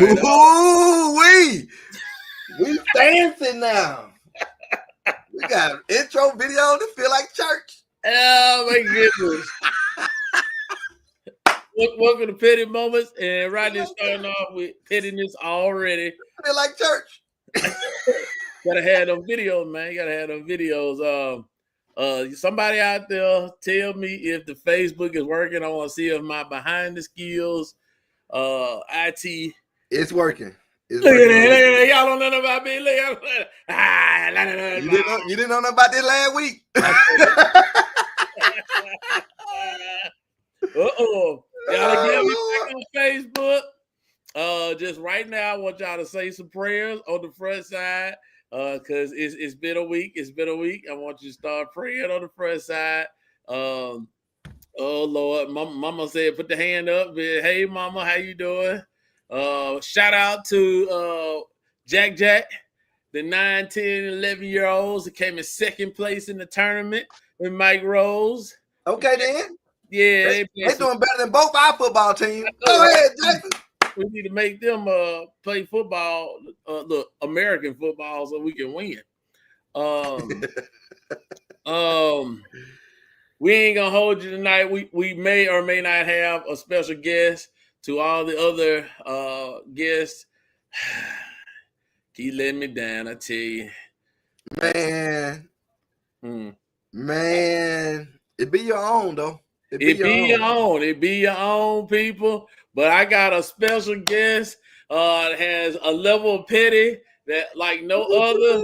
right. We dancing now. We got an intro video to feel like church. Oh my goodness. Welcome to Petty Moments, and Rodney starting off with pettiness already. Feel like church. Gotta have them videos, man. You gotta have them videos. Somebody out there tell me if the Facebook is working. I want to see if my behind the skills, IT. It's working. Look at that. Y'all don't know nothing about me. Look at you didn't know nothing about this last week. Y'all get me back on Facebook. Just right now, I want y'all to say some prayers on the front side. Because it's been a week. It's been a week. I want you to start praying on the front side. Oh Lord, Mama said, put the hand up. Hey, Mama, how you doing? Shout out to Jack, the 9, 10, 11-year-olds that came in second place in the tournament with Mike Rose. Okay, then. Yeah, they doing better than both our football teams. Go ahead, Jackson. We need to make them play football, look, American football, so we can win. We ain't gonna hold you tonight. We may or may not have a special guest. To all the other guests, keep letting me down, I tell you. Man, it be your own though. It be your own, people. But I got a special guest that has a level of petty that like no other.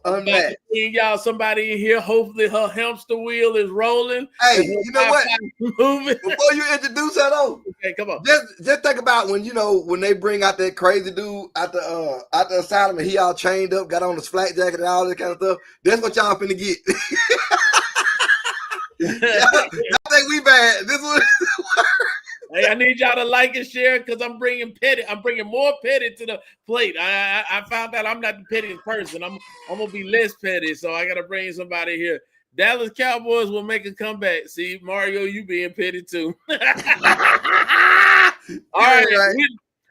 I'm about to bring y'all somebody in here. Hopefully her hamster wheel is rolling. Hey, you know what? Before you introduce her though, okay, come on. Just think about when they bring out that crazy dude out the asylum and he all chained up, got on the flak jacket and all that kind of stuff. That's what y'all finna get. y'all think we bad? This one. Hey, I need y'all to like and share because I'm bringing more petty to the plate. I found out I'm not the pettiest person. I'm gonna be less petty, so I gotta bring somebody here. Dallas Cowboys will make a comeback. See, Mario, you being petty too. All right,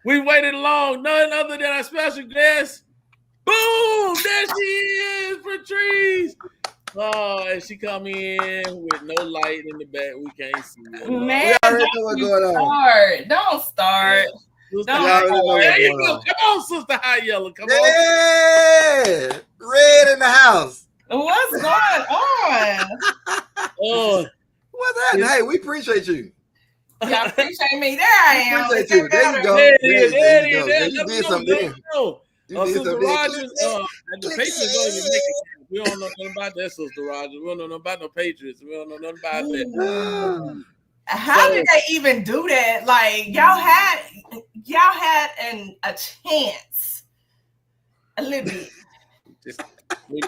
we waited long. None other than our special guest. Boom! There she is, Patrice. Oh, and she come in with no light in the back. We can't see her. Man, don't start. There you go. Come on, Sister High Yellow. Come on. Yeah, Red in the house. What's going on? What's that? Hey, we appreciate you. Y'all appreciate me. There I am. Appreciate you. There you go. There you go. You did something. Sister Rogers, the Patriots don't even make it. We don't know nothing about that, Sister Rogers. We don't know nothing about no Patriots. We don't know nothing about that. How did they even do that? Like y'all had a chance. A little bit. We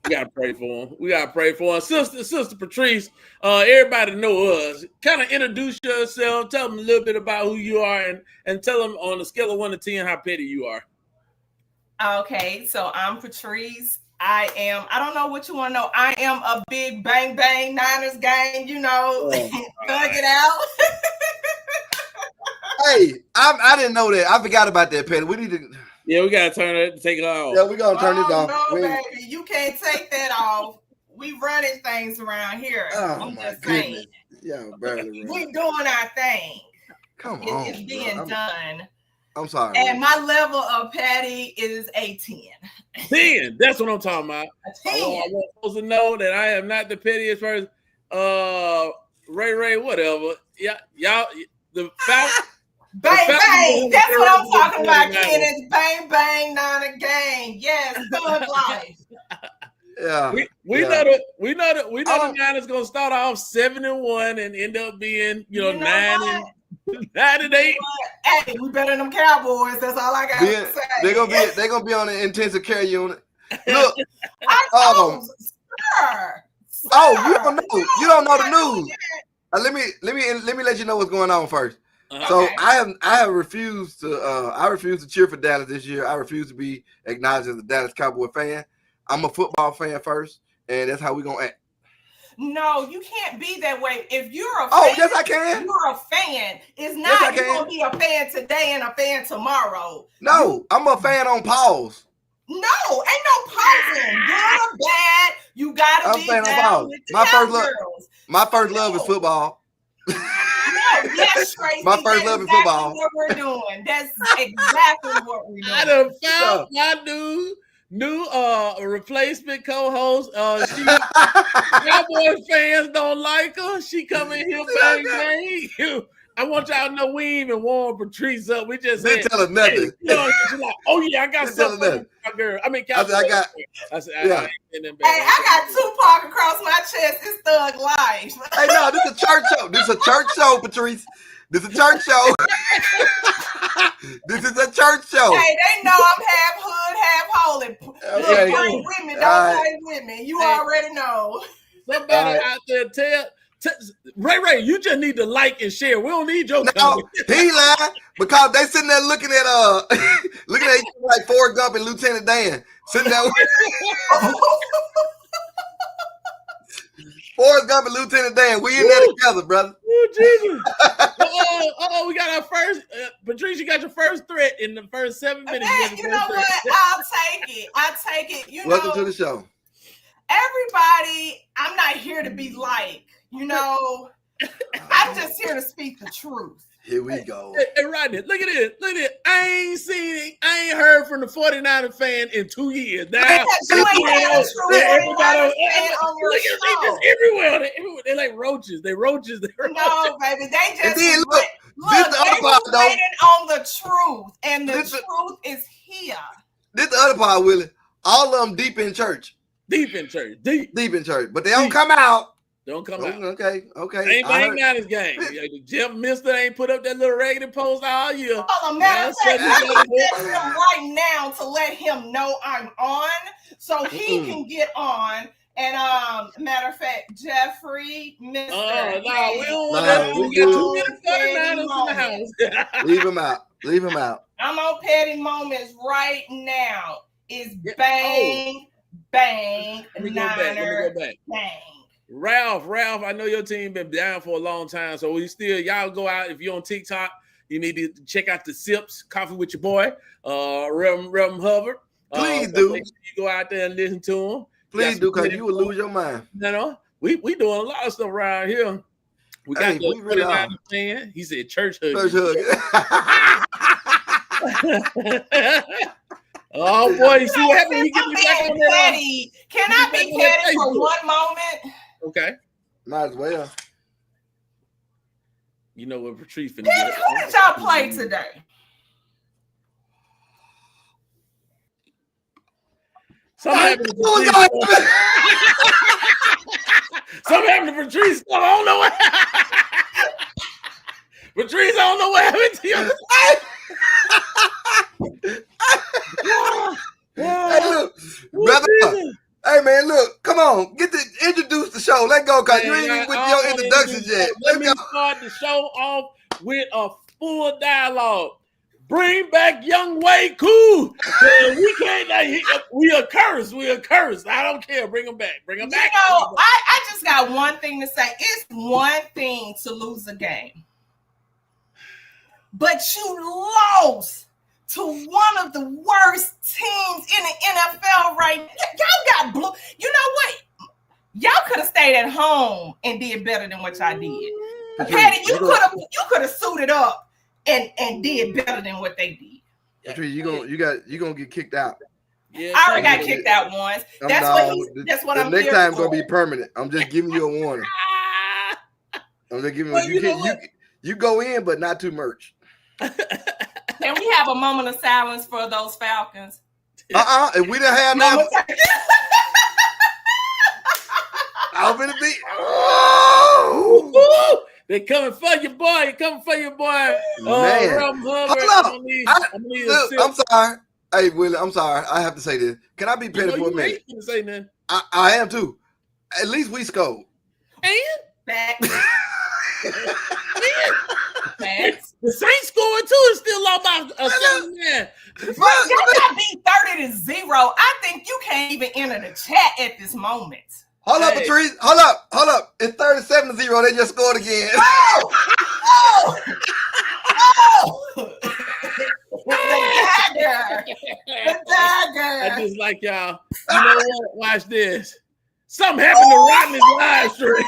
gotta pray for him. We gotta pray for him. Sister Patrice, everybody know us. Kind of introduce yourself, tell them a little bit about who you are, and tell them on a scale of 1 to 10 how petty you are. Okay, so I'm Patrice. I don't know what you want to know. I am a big bang bang Niners gang, thug it out. Hey, I didn't know that. I forgot about that, Petty. We need to. Yeah, we gotta take it off. Yeah, we gonna turn it off. No, baby, you can't take that off. We running things around here. Oh, I'm just saying. Yeah, barely. We doing our thing. Come on, it's being done. I'm sorry. And my level of petty is a 10. 10. That's what I'm talking about. A 10. I want folks to know that I am not the pettiest person. Ray, whatever. Yeah, y'all. Bang bang. That's what I'm talking about, Kenneth. Bang bang, Niner gang. Yes, good life. Yeah, we know the Niners gonna start off 7-1 and end up being 9-8. Hey, we better than them Cowboys. That's all I got to say. They're gonna be on the intensive care unit. Look, sir. You don't know. You don't know the news. Let me let you know what's going on first. So I have refused to cheer for Dallas this year. I refuse to be acknowledged as a Dallas Cowboy fan. I'm a football fan first, and that's how we're gonna act. No, you can't be that way. If you're a fan, Oh, yes, I can. You're a fan. It's not Yes, I you're can. gonna be a fan today and a fan tomorrow. No, I'm a fan on pause. No, ain't no pausing. Good or bad, you gotta I'm be saying I'm down out. with the My first love- Cowgirls. My first love is football. No, yes, Tracy. My first love is exactly football. what we're doing. That's exactly what we're I doing. done found my new replacement co-host. She Cowboy fans don't like her. She come in here bang bang. I want y'all to know we ain't even warm Patrice up. We just Didn't said, tell her nothing. hey, you know, she's like, oh yeah, I got Didn't tell her something for my girl. I mean, Cowboy. I said, yeah. Hey, I got Tupac across my chest. It's Thug Life. Hey, no, this is a church show. This is a church show, Patrice. This is a church show. This is a church show. Hey, they know I'm half hood, half holy. Okay. Play with me, don't play with me. You already know. Somebody out there tell Ray, you just need to like and share. We don't need your No, comment. he lied because they sitting there looking at looking at each other like Forrest Gump and Lieutenant Dan. Sitting there Forrest Gump and Lieutenant Dan. We in there together, brother. Oh, Jesus. We got our first Patrice, you got your first threat in the first 7 minutes. Man, you know what? I'll take it. You Welcome know, to the show. everybody, I'm not here to be like, you know, I'm just here to speak the truth. Here we go. Hey, Rodney, look at this. I ain't heard from the 49er fan in 2 years. Now, Because you ain't had a true 49er fan on your look at they just everywhere. They're like roaches. They're roaches. No, baby, they just And then look, look, this the they other part, were though. waiting on the truth, and the This truth is here. This the other part, Willie. All of them deep in church. Deep in church. Deep. Deep in church. But they don't come out. Don't come out. Okay. Ain't not his game. Jeff Mister ain't put up that little raggedy post all year. Oh, matter of fact, let me text him right now to let him know I'm on, so he can get on. And matter of fact, Jeffrey, Mr. Oh no, we don't want Nah, that. we We got good. 2 minutes 49ers in the house. Leave him out. Leave him out. I'm on Petty Moments right now. Is bang, bang, Let me go Niner, back. bang. Ralph, I know your team been down for a long time, so y'all go out. If you're on TikTok, you need to check out the Sips Coffee with your boy, Reverend Hubbard. Please do. Make sure you go out there and listen to him. Please do, because you will lose your mind. You know, we doing a lot of stuff around here. We got Hey, the we really 49 fan. He said church hug. Church hug. Oh boy, you see what happened? We get I'm you back on being that. petty. Can I be petty for one moment? Okay. Might as well. You know what Patrice finna Petty, do. who did y'all play today? Something happened to Patrice. Something happened to Patrice. I don't know what. Patrice, I don't know what happened to you. Hey, look, brother. Hey, man, look. Come on. Introduce the show. Let go, because you ain't even with your introductions yet. Let me start the show off with a full dialogue. Bring back Young Way Cool. We can't. We are cursed. We are cursed. I don't care. Bring him back. Bring him back. You know, I just got one thing to say. It's one thing to lose a game, but you lost to one of the worst teams in the NFL right now. Y'all got blue. You know what? Y'all could have stayed at home and did better than what y'all did. Patty, you could have suited up and did better than what they did. Patrice, you gonna get kicked out. Yeah, I already got kicked out once. That's what I'm. The next here time for. gonna be permanent. I'm just giving you a warning. I'm just giving you go in, but not too much. Can we have a moment of silence for those Falcons? If we didn't have that, I'm gonna be. Oh! They coming for you, boy. They coming for you, boy. Man. Hold I'm sorry. Hey, Willie, I'm sorry. I have to say this. Can I be petty for a minute? Say nothing. I am too. At least we scored. And Back. the Saints scoring too. It's still lost by a 7-man. Y'all got beat 30-0. I think you can't even enter the chat at this moment. Hold up, Patrice. Hold up. It's 37-0. They just scored again. Oh! The dagger. I just like y'all. You know what? Watch this. Something happened to Rodney's live stream.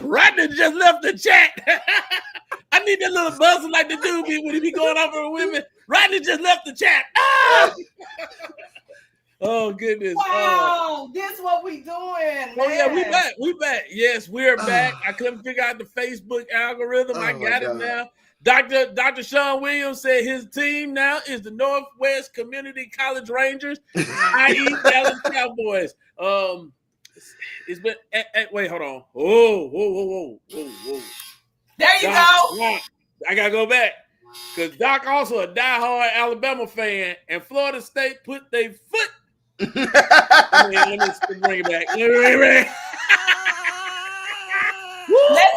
Rodney just left the chat. I need that little buzzer like the dude be when he be going over with women. Rodney just left the chat. Ah! Oh goodness! Wow, this what we doing? Man. Oh yeah, we back. Yes, we're back. I couldn't figure out the Facebook algorithm. I got it now. Dr. Sean Williams said his team now is the Northwest Community College Rangers, i.e. Dallas Cowboys. It's been wait, hold on. Whoa. There you go. I gotta go back. Because Doc also a diehard Alabama fan, and Florida State put their foot. Let me bring it back. Let's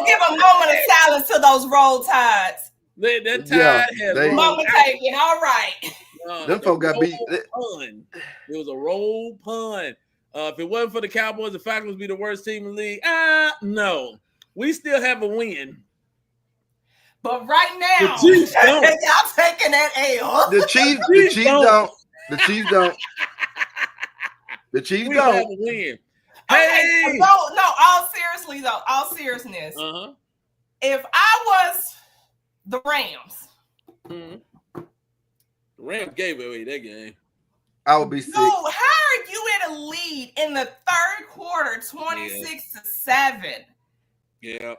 give a moment of silence to those Roll Tides. That tide has moment taken. All right. Them folk got beat. It was a roll pun. If it wasn't for the Cowboys, the Falcons would be the worst team in the league. No. We still have a win. But right now, the Chiefs don't. Y'all taking that L. The Chiefs don't. The Chiefs don't. The Chiefs we don't. have a win. Okay, Hey! no, all seriously though, all seriousness. If I was the Rams, the Rams gave away that game. I would be sick. so how are you in a lead in the third quarter, 26-7? Yeah.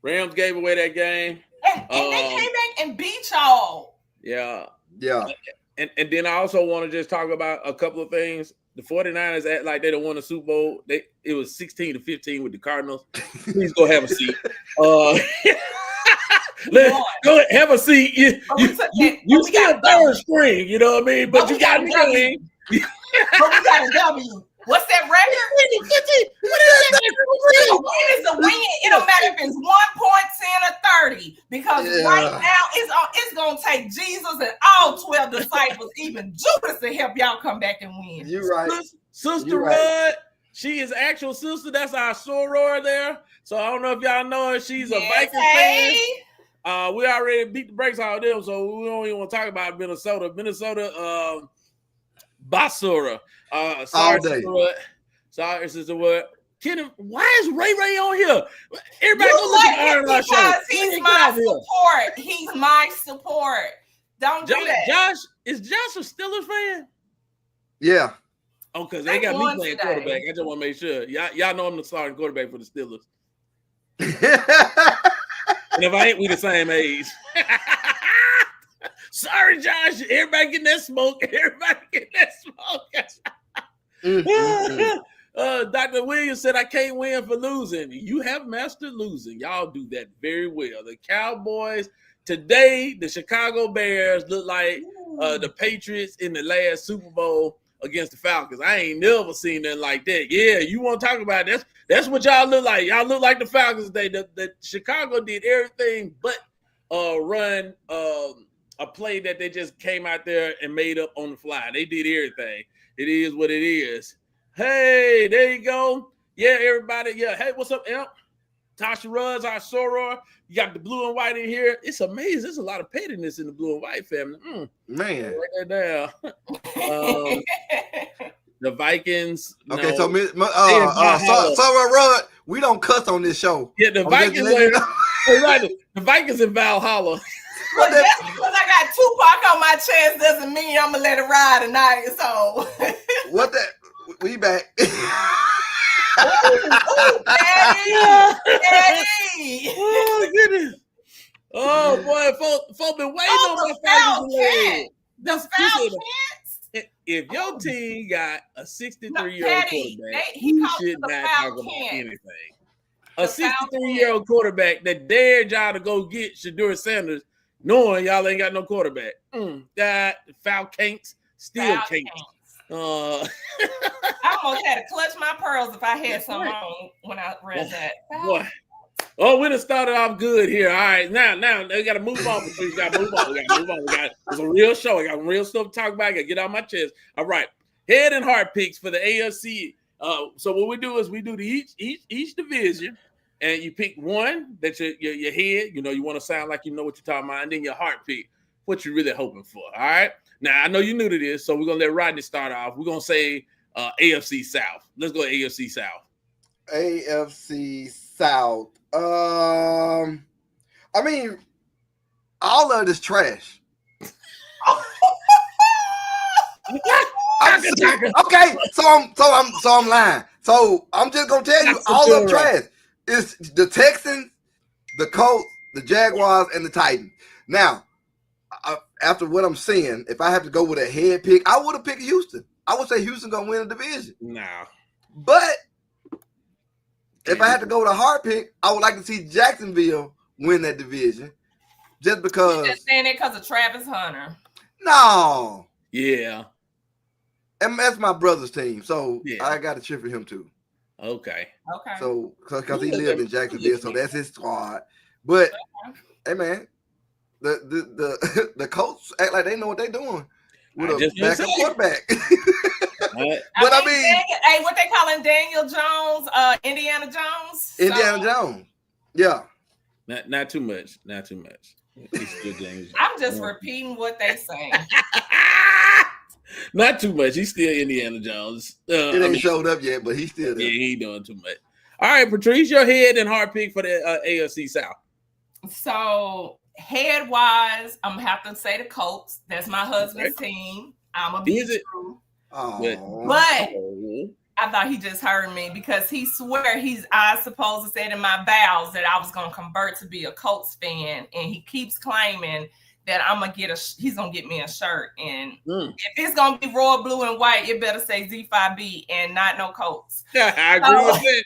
Rams gave away that game. And they came back and beat y'all. Yeah. Yeah. And then I also want to just talk about a couple of things. The 49ers act like they don't won a Super Bowl. It was 16-15 with the Cardinals. Please go have a seat. Go ahead, have a seat. You still third string, you know what I mean? But you got a W. But we got a W. What's that record? 50. What is that? A win is a win. It don't matter if it's 1 point, 10, or 30. Because right now it's gonna take Jesus and all 12 disciples, even Judas, to help y'all come back and win. You're right. Sister Rudd, she is actual sister. That's our soror there. So I don't know if y'all know her. She's a Vikings fan. We already beat the brakes out of them, so we don't even want to talk about Minnesota. Basura. Sorry, Sister Rudd. Kidding. Why is Ray on here? Everybody go look at Iron Law Show. He's my support. He's my support. Don't do that. Is Josh a Steelers fan? Yeah. Oh, because they got me playing quarterback. I just want to make sure. Y'all know I'm the starting quarterback for the Steelers. And if I ain't, we the same age. Sorry, Josh. Everybody getting that smoke. Dr. Williams said, I can't win for losing. You have mastered losing. Y'all do that very well. The Cowboys today, the Chicago Bears look like the Patriots in the last Super Bowl against the Falcons. I ain't never seen nothing like that. Yeah, you want to talk about it. That's what y'all look like. Y'all look like the Falcons today. The Chicago did everything but run a play that they just came out there and made up on the fly. They did everything. It is what it is. Hey, there you go. Yeah, everybody. Yeah. Hey, what's up, Imp? Tasha Rudd's our soror. You got the blue and white in here. It's amazing. There's a lot of pettiness in the blue and white family. Man. Right there. The Vikings. Okay, so Soror Rudd, we don't cuss on this show. Yeah, the Vikings. The Vikings in Valhalla. But just because I got Tupac on my chest doesn't mean I'm gonna let it ride tonight. So what that? We back. Daddy. Oh goodness. Oh boy, folk been waiting on my Falcons. The Falcons. If your team got a 63-year-old quarterback, you should not talk about anything. A 63-year-old quarterback that dared y'all to go get Shedeur Sanders, knowing y'all ain't got no quarterback. That Falcons still can't. I almost had to clutch my pearls if I had some on when I read that. Boy. Oh, we done started off good here. All right, now they got to move on. We got to move on. It's a real show. I got real stuff to talk about. I got to get out my chest. All right, head and heart picks for the AFC. So what we do is we do each division, and you pick one that your head, you want to sound like you know what you're talking about, and then your heart pick what you're really hoping for. All right. Now I know you're new to this, so we're gonna let Rodney start off. We're gonna say AFC South. Let's go AFC South. AFC South. I mean, all of this trash. Okay, so I'm lying. So I'm just gonna tell you, all of trash. It's the Texans, the Colts, the Jaguars, and the Titans. Now, after what I'm seeing, if I have to go with a head pick, I would have picked Houston. I would say Houston gonna win the division. Nah. But if I had to go with a hard pick, I would like to see Jacksonville win that division. Just because. You're just saying it because of Travis Hunter. No. Yeah. And that's my brother's team, so yeah. I got to cheer for him too. Okay. So because he lived in Jacksonville, so that's his squad. But hey, man, the Colts act like they know what they're doing with a backup quarterback. But I mean, hey, what they calling Daniel Jones, Indiana Jones? Indiana Jones. Yeah. Not too much. Not too much. I'm just repeating what they saying. Not too much. He's still Indiana Jones. It ain't showed up yet, but he's still there. Yeah, he ain't doing too much. All right, Patrice, your head and heart pick for the AFC South. So head wise, I'm gonna have to say the Colts. That's my husband's team. I'm a be true. But I thought he just heard me because he swear I supposed to said in my vows that I was gonna convert to be a Colts fan, and he keeps claiming that I'm gonna he's gonna get me a shirt, and if it's gonna be royal blue and white, it better say Z5B and not no Colts. Yeah, I agree with it.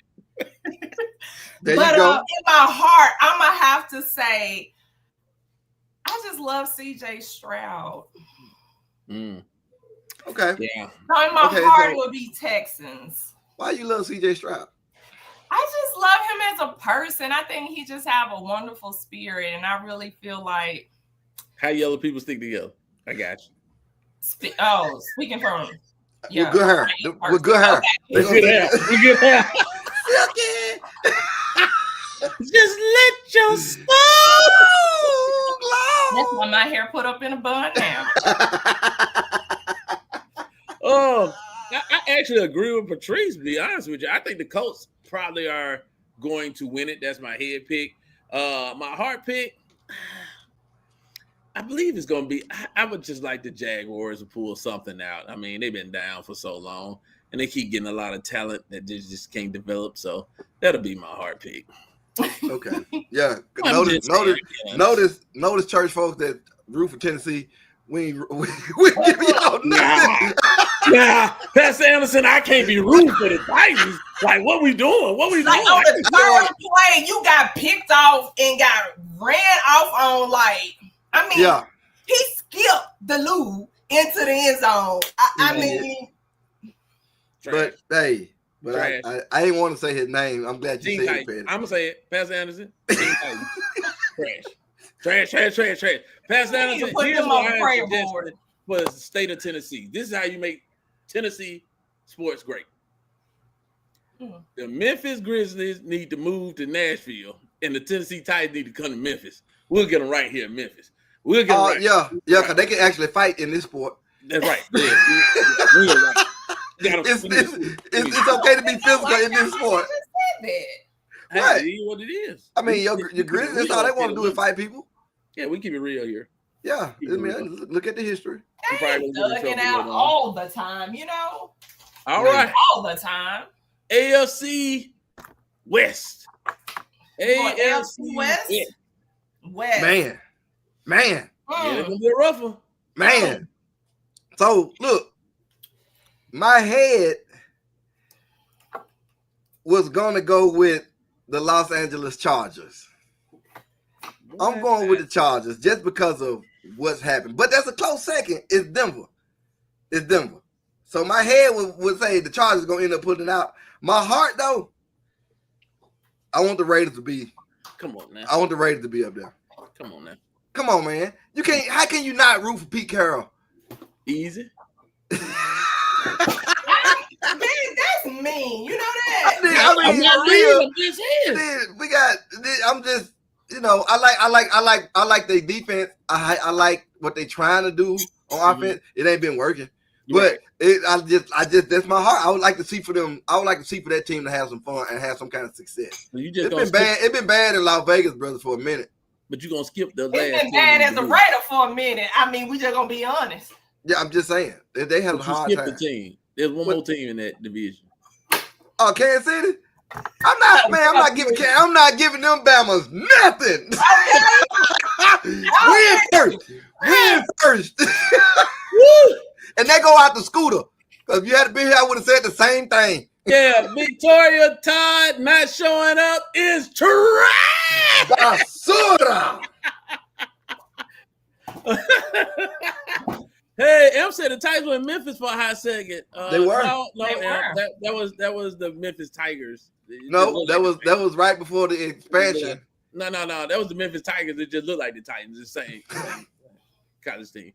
But in my heart, I'm gonna have to say I just love CJ Stroud. Okay. Yeah. So in my heart, it would be Texans. Why you love CJ Stroud? I just love him as a person. I think he just have a wonderful spirit, and I really feel like how yellow people stick together. I got you. Speaking from with good hair. With good hair. With good hair. With good hair. Just let your soul glow. That's why my hair put up in a bun now. I actually agree with Patrice, to be honest with you. I think the Colts probably are going to win it. That's my head pick. My heart pick, I believe it's going to be, I would just like the Jaguars to pull something out. I mean, they've been down for so long, and they keep getting a lot of talent that just can't develop. So that'll be my heart pick. Okay. Yeah. Notice, church folks that root for Tennessee, we give y'all nothing. Nah, Pastor Anderson, I can't be rooting for the Titans. Like, what we doing? What we doing? On the third play, you got picked off and got ran off on, he skipped the Lou into the end zone. I mean. Trash. But I ain't want to say his name. I'm glad you said it, I'm going to say it. Pastor Anderson. Trash. Pastor Anderson, here's what I suggest for the state of Tennessee. This is how you make Tennessee sports great. The Memphis Grizzlies need to move to Nashville, and the Tennessee Titans need to come to Memphis. We'll get them right here in Memphis. We'll get them right. Yeah, because they can actually fight in this sport. That's right. We're right. It's okay to be physical in this sport. Right. Hey, what it is. I mean, your Grizzlies, that's all they want to do is fight people. Yeah, we keep it real here. Yeah, look at the history. They looking out all the time, All right. All the time. AFC West. AFC West? Man. Yeah, it's gonna be a rough one. Man. So look, my head was gonna go with the Los Angeles Chargers. I'm going with the Chargers just because of what's happened. But that's a close second. It's Denver. So my head would say the Chargers are going to end up putting it out. My heart, though, I want the Raiders to be. Come on now. I want the Raiders to be up there. Come on now. Come on, man. You can't. How can you not root for Pete Carroll? Easy. That's mean. You know that? I'm not real. I'm just saying. I'm just, I like their defense. I like what they trying to do on offense. It ain't been working, but I just that's my heart. I would like to see for them. I would like to see for that team to have some fun and have some kind of success. So you just it's been bad. It's been bad in Las Vegas, brother, for a minute. But you're gonna skip the last. It's been bad as a Raider for a minute. I mean, we just gonna be honest. Yeah, I'm just saying they have a hard time. The team. There's one more team in that division. Oh, Kansas City. I'm not giving them Bamas nothing. Win first. And they go out the scooter. Because if you had to be here, I would have said the same thing. Yeah, Victoria Todd not showing up is trash. Basura. Hey, M said the Tigers were in Memphis for a hot second. They were. No, They were. that was the Memphis Tigers. No, that was right before the expansion. No. That was the Memphis Tigers. It just looked like the Titans. The same college team.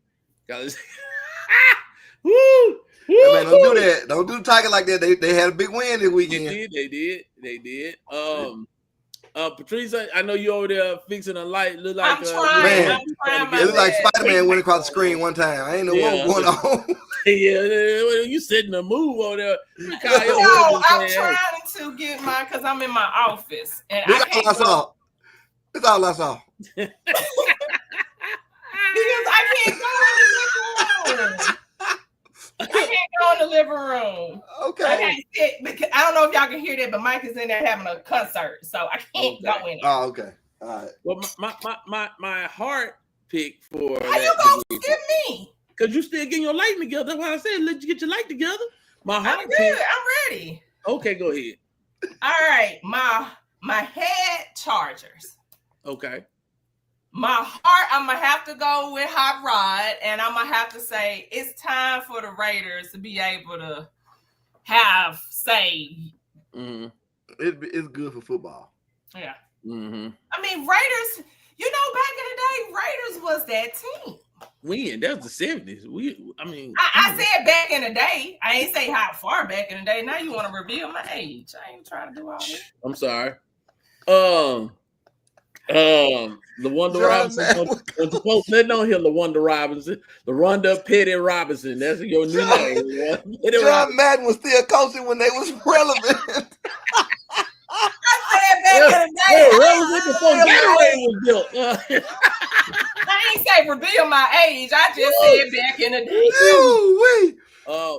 Woo! Hey, man, don't do that. Don't do the Tiger like that. They had a big win this weekend. They did. Patrice, I know you over there fixing a light. Look like I'm trying. It looked like Spider-Man went across the screen one time. I ain't know what was going on. Yeah, you sitting in the move over there. No, I'm trying to get mine because I'm in my office. And That's all I saw. Because I can't go in the living room. I can't go in the living room. Okay. I can't sit because I don't know if y'all can hear that, but Mike is in there having a concert, so I can't go in. Oh, okay. All right. Well, my heart pick for how you gonna skip me? Because you still getting your lighting together. That's why I said let you get your light together. My heart I'm good. pick. I'm ready. Okay, go ahead. All right, my head Chargers. Okay. My heart, I'm gonna have to go with Hot Rod, and I'm gonna have to say it's time for the Raiders to be able to have say. Mm-hmm. It's good for football. Yeah. Mm-hmm. I mean, Raiders. You know, back in the day, Raiders was that team. When that was the 70s. I said back in the day. I ain't say how far back in the day. Now you want to reveal my age. I ain't trying to do all this. I'm sorry. LaWanda Robinson. When the folks letting on here, LaWanda Robinson, LaRonda Petty Robinson. That's your new name. John Madden was still coaching when they was relevant. I said back in the day. Relevant before Gatorade was built. I ain't say reveal my age. I just said back in the day.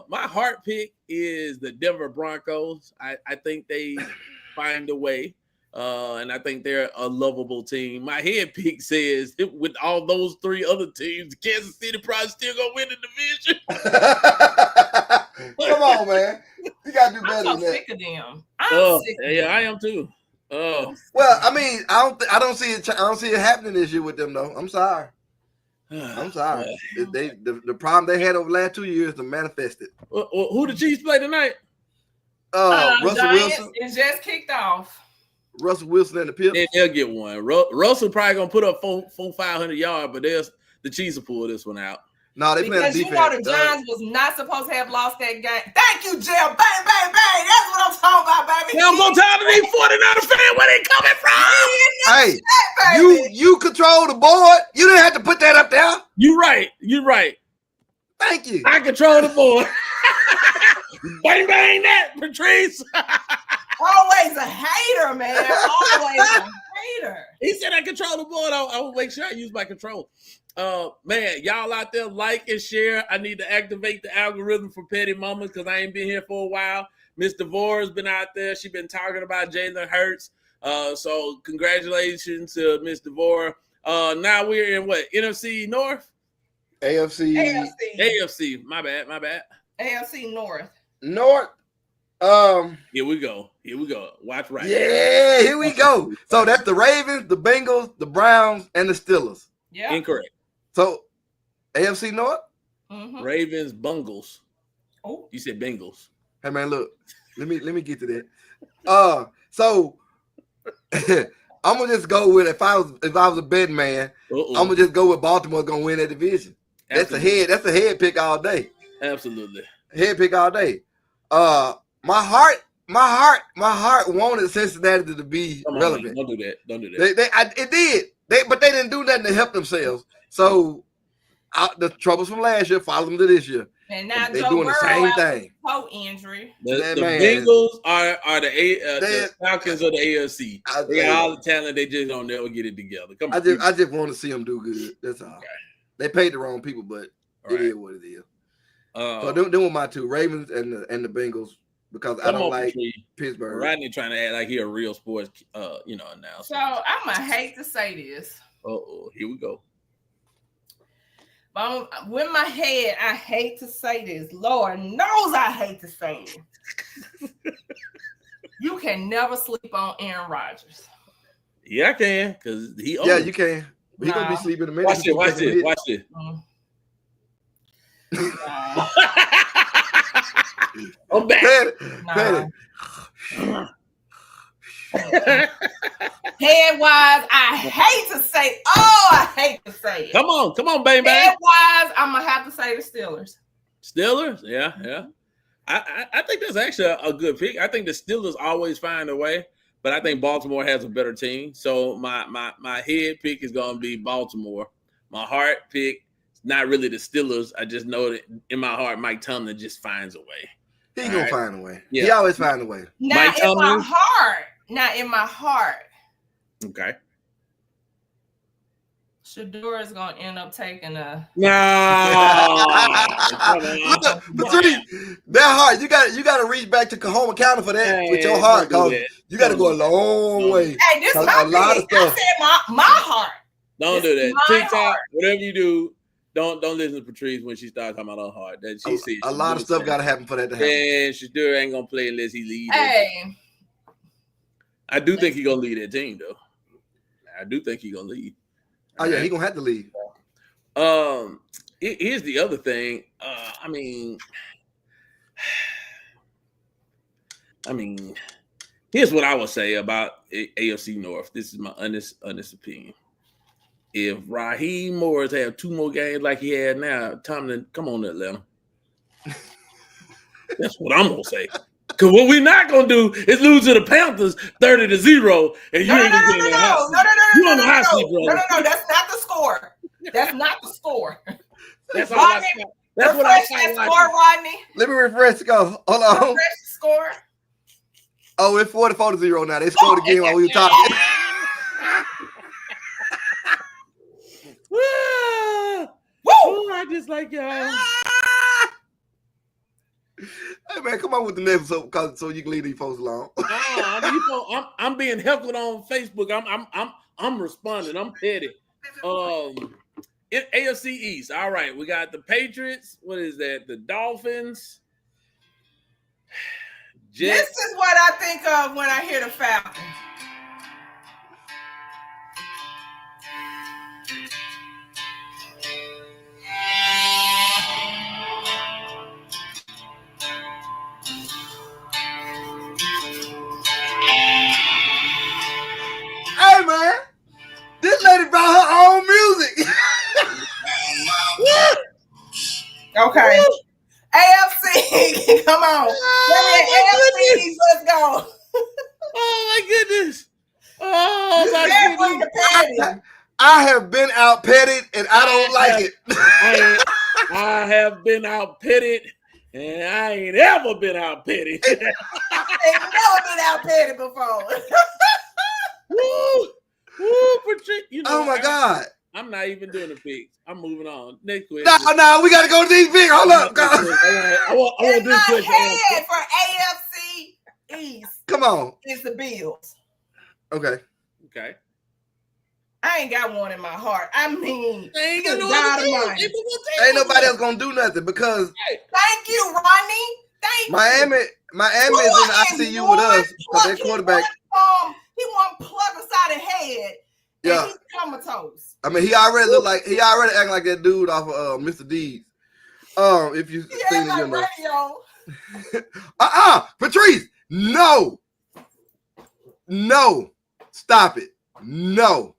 My heart pick is the Denver Broncos. I think they find a way. And I think they're a lovable team. My head pick says with all those three other teams, Kansas City probably still gonna win the division. Come on, man. You gotta do better I'm than that. sick of them. I'm sick of them. I am too. Well, I mean, I don't see it. I don't see it happening this year with them though. I'm sorry. I'm sorry. The problem they had over the last 2 years to manifest it. Who the Chiefs play tonight? Russell Giants, Wilson. it just kicked off. Russell Wilson and the Pips. They'll get one. Russell probably gonna put up 500 yards, but the Chiefs will pull this one out. No, they playing because defense. You know the Giants was not supposed to have lost that game. Thank you, Jill. Bang, bang, bang. That's what I'm talking about, baby. Now I'm gonna tell the 49er fan where they coming from. Hey, you control the board. You didn't have to put that up there. You're right. Thank you. I control the board. Bang, bang, that, Patrice. Always a hater, man. Always a hater. He said I control the board. I will make sure I use my control. Man, y'all out there like and share. I need to activate the algorithm for Petty Moments because I ain't been here for a while. Miss DeVore has been out there. She's been talking about Jalen Hurts. So congratulations to Miss DeVore. Now we're in what? NFC North? AFC. My bad. AFC North. Here we go. Watch right. Yeah, here we go. So that's the Ravens, the Bengals, the Browns, and the Steelers. Yeah. Incorrect. So AFC North? Mm-hmm. Ravens, Bungles. Oh. You said Bengals. Hey man, look. Let me get to that. So I'm gonna just go with if I was a betting man, I'm gonna just go with Baltimore gonna win that division. That's a head pick all day. Absolutely. Head pick all day. My heart wanted Cincinnati to be relevant. Don't do that. Don't do that. It did. But they didn't do nothing to help themselves. So the troubles from last year followed them to this year. And now they're Joe doing the same thing. Toe injury. The Bengals are the Falcons of the AFC. They got all the talent. They just don't never get it together. Come on. I just want to see them do good. That's all. Okay. They paid the wrong people, but it is what it is. So them were my two, Ravens and the Bengals, because I don't like Pittsburgh. Rodney trying to act like he a real sports announcer. So I'm gonna hate to say this. Here we go. With my head, I hate to say this. Lord knows I hate to say it. You can never sleep on Aaron Rodgers. Yeah, I can, because he. Yeah, you can. He gonna be sleeping in a minute. Watch this. I'm back. Head-wise, I hate to say. I hate to say it. Come on, baby. Head-wise, I'm gonna have to say the Steelers. Steelers, yeah. I think that's actually a good pick. I think the Steelers always find a way, but I think Baltimore has a better team. So my head pick is gonna be Baltimore. My heart pick, not really the Steelers. I just know that in my heart, Mike Tomlin just finds a way. He's gonna find a way. Yeah. He always finds a way. Not in my heart. Not in my heart. Okay. Shedeur is gonna end up taking a. No. That heart, you got to reach back to Cahoma County for that with your heart, cause you got to go a long way. Hey, this is my lot of stuff. I said my heart. Don't do that. TikTok, whatever you do. Don't listen to Patrice when she starts talking about her heart. That she said a lot of stuff got to happen for that to happen. Yeah, Shedeur ain't gonna play unless he leads. Hey, I do think he's gonna lead that team, though. I do think he's gonna lead. Oh yeah, he's gonna have to lead. Here's the other thing. I mean, here's what I would say about AFC North. This is my honest opinion. If Raheem Morris had 2 more games like he had now, Tomlin, come on, Atlanta. That's what I'm gonna say. Because what we're not gonna do is lose to the Panthers 30-0, and you ain't gonna get in the hot seat. You on the hot seat, brother. No, that's not the score. That's not the score. That's all I said. That's what I said. Score, Rodney. Let me refresh the go. Hold on. Refresh the score. Oh, it's 44-0 now. They scored again while we were talking. Woo! I just like y'all. Hey man, come on with the next so you can leave these folks alone. I'm being heckled on Facebook. I'm responding. I'm petty. AFC East. All right, we got the Patriots. What is that? The Dolphins. Jets. This is what I think of when I hear the Falcons. Hey man, this lady brought her own music. Okay. AFC, come on. AFC, let's go. Oh my goodness. Oh my goodness. I have been out petted and I don't like it. I have been out petted and I ain't ever been out petted. I've never been out petted before. Woo, Patrick. Oh my God. I'm not even doing the picks. I'm moving on. Next question. No, we got to go to these picks. Hold up. I want this question. Head for AFC East. Come on. It's the Bills. Okay. I ain't got one in my heart. I mean, ain't nobody else gonna do nothing because. Thank you, Ronnie. Thank Miami you. Miami is in the ICU with us because their quarterback. He won plug-a-sided head. Yeah. He's comatose. I mean, he already acting like that dude off of Mr. Deeds. If you seen it, you know. Patrice, no, stop it, no.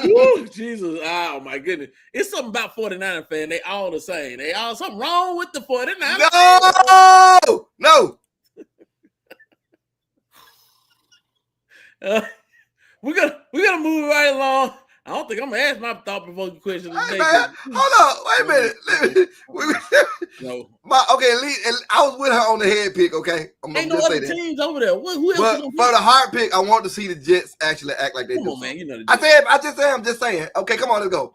Woo, Jesus. Oh, my goodness. It's something about 49er fan. They all the same. They all something wrong with the 49ers. No. We're gonna move right along. I don't think I'm gonna ask my thought-provoking question Hey, today. man, hold on. Wait a minute. No. Okay, I was with her on the head pick, okay? I'm Ain't no just say other that. teams over there. Who else? But for the heart pick, I want to see the Jets actually act like they Come do. on, man. You know the I'm just saying. Okay, come on, let's go.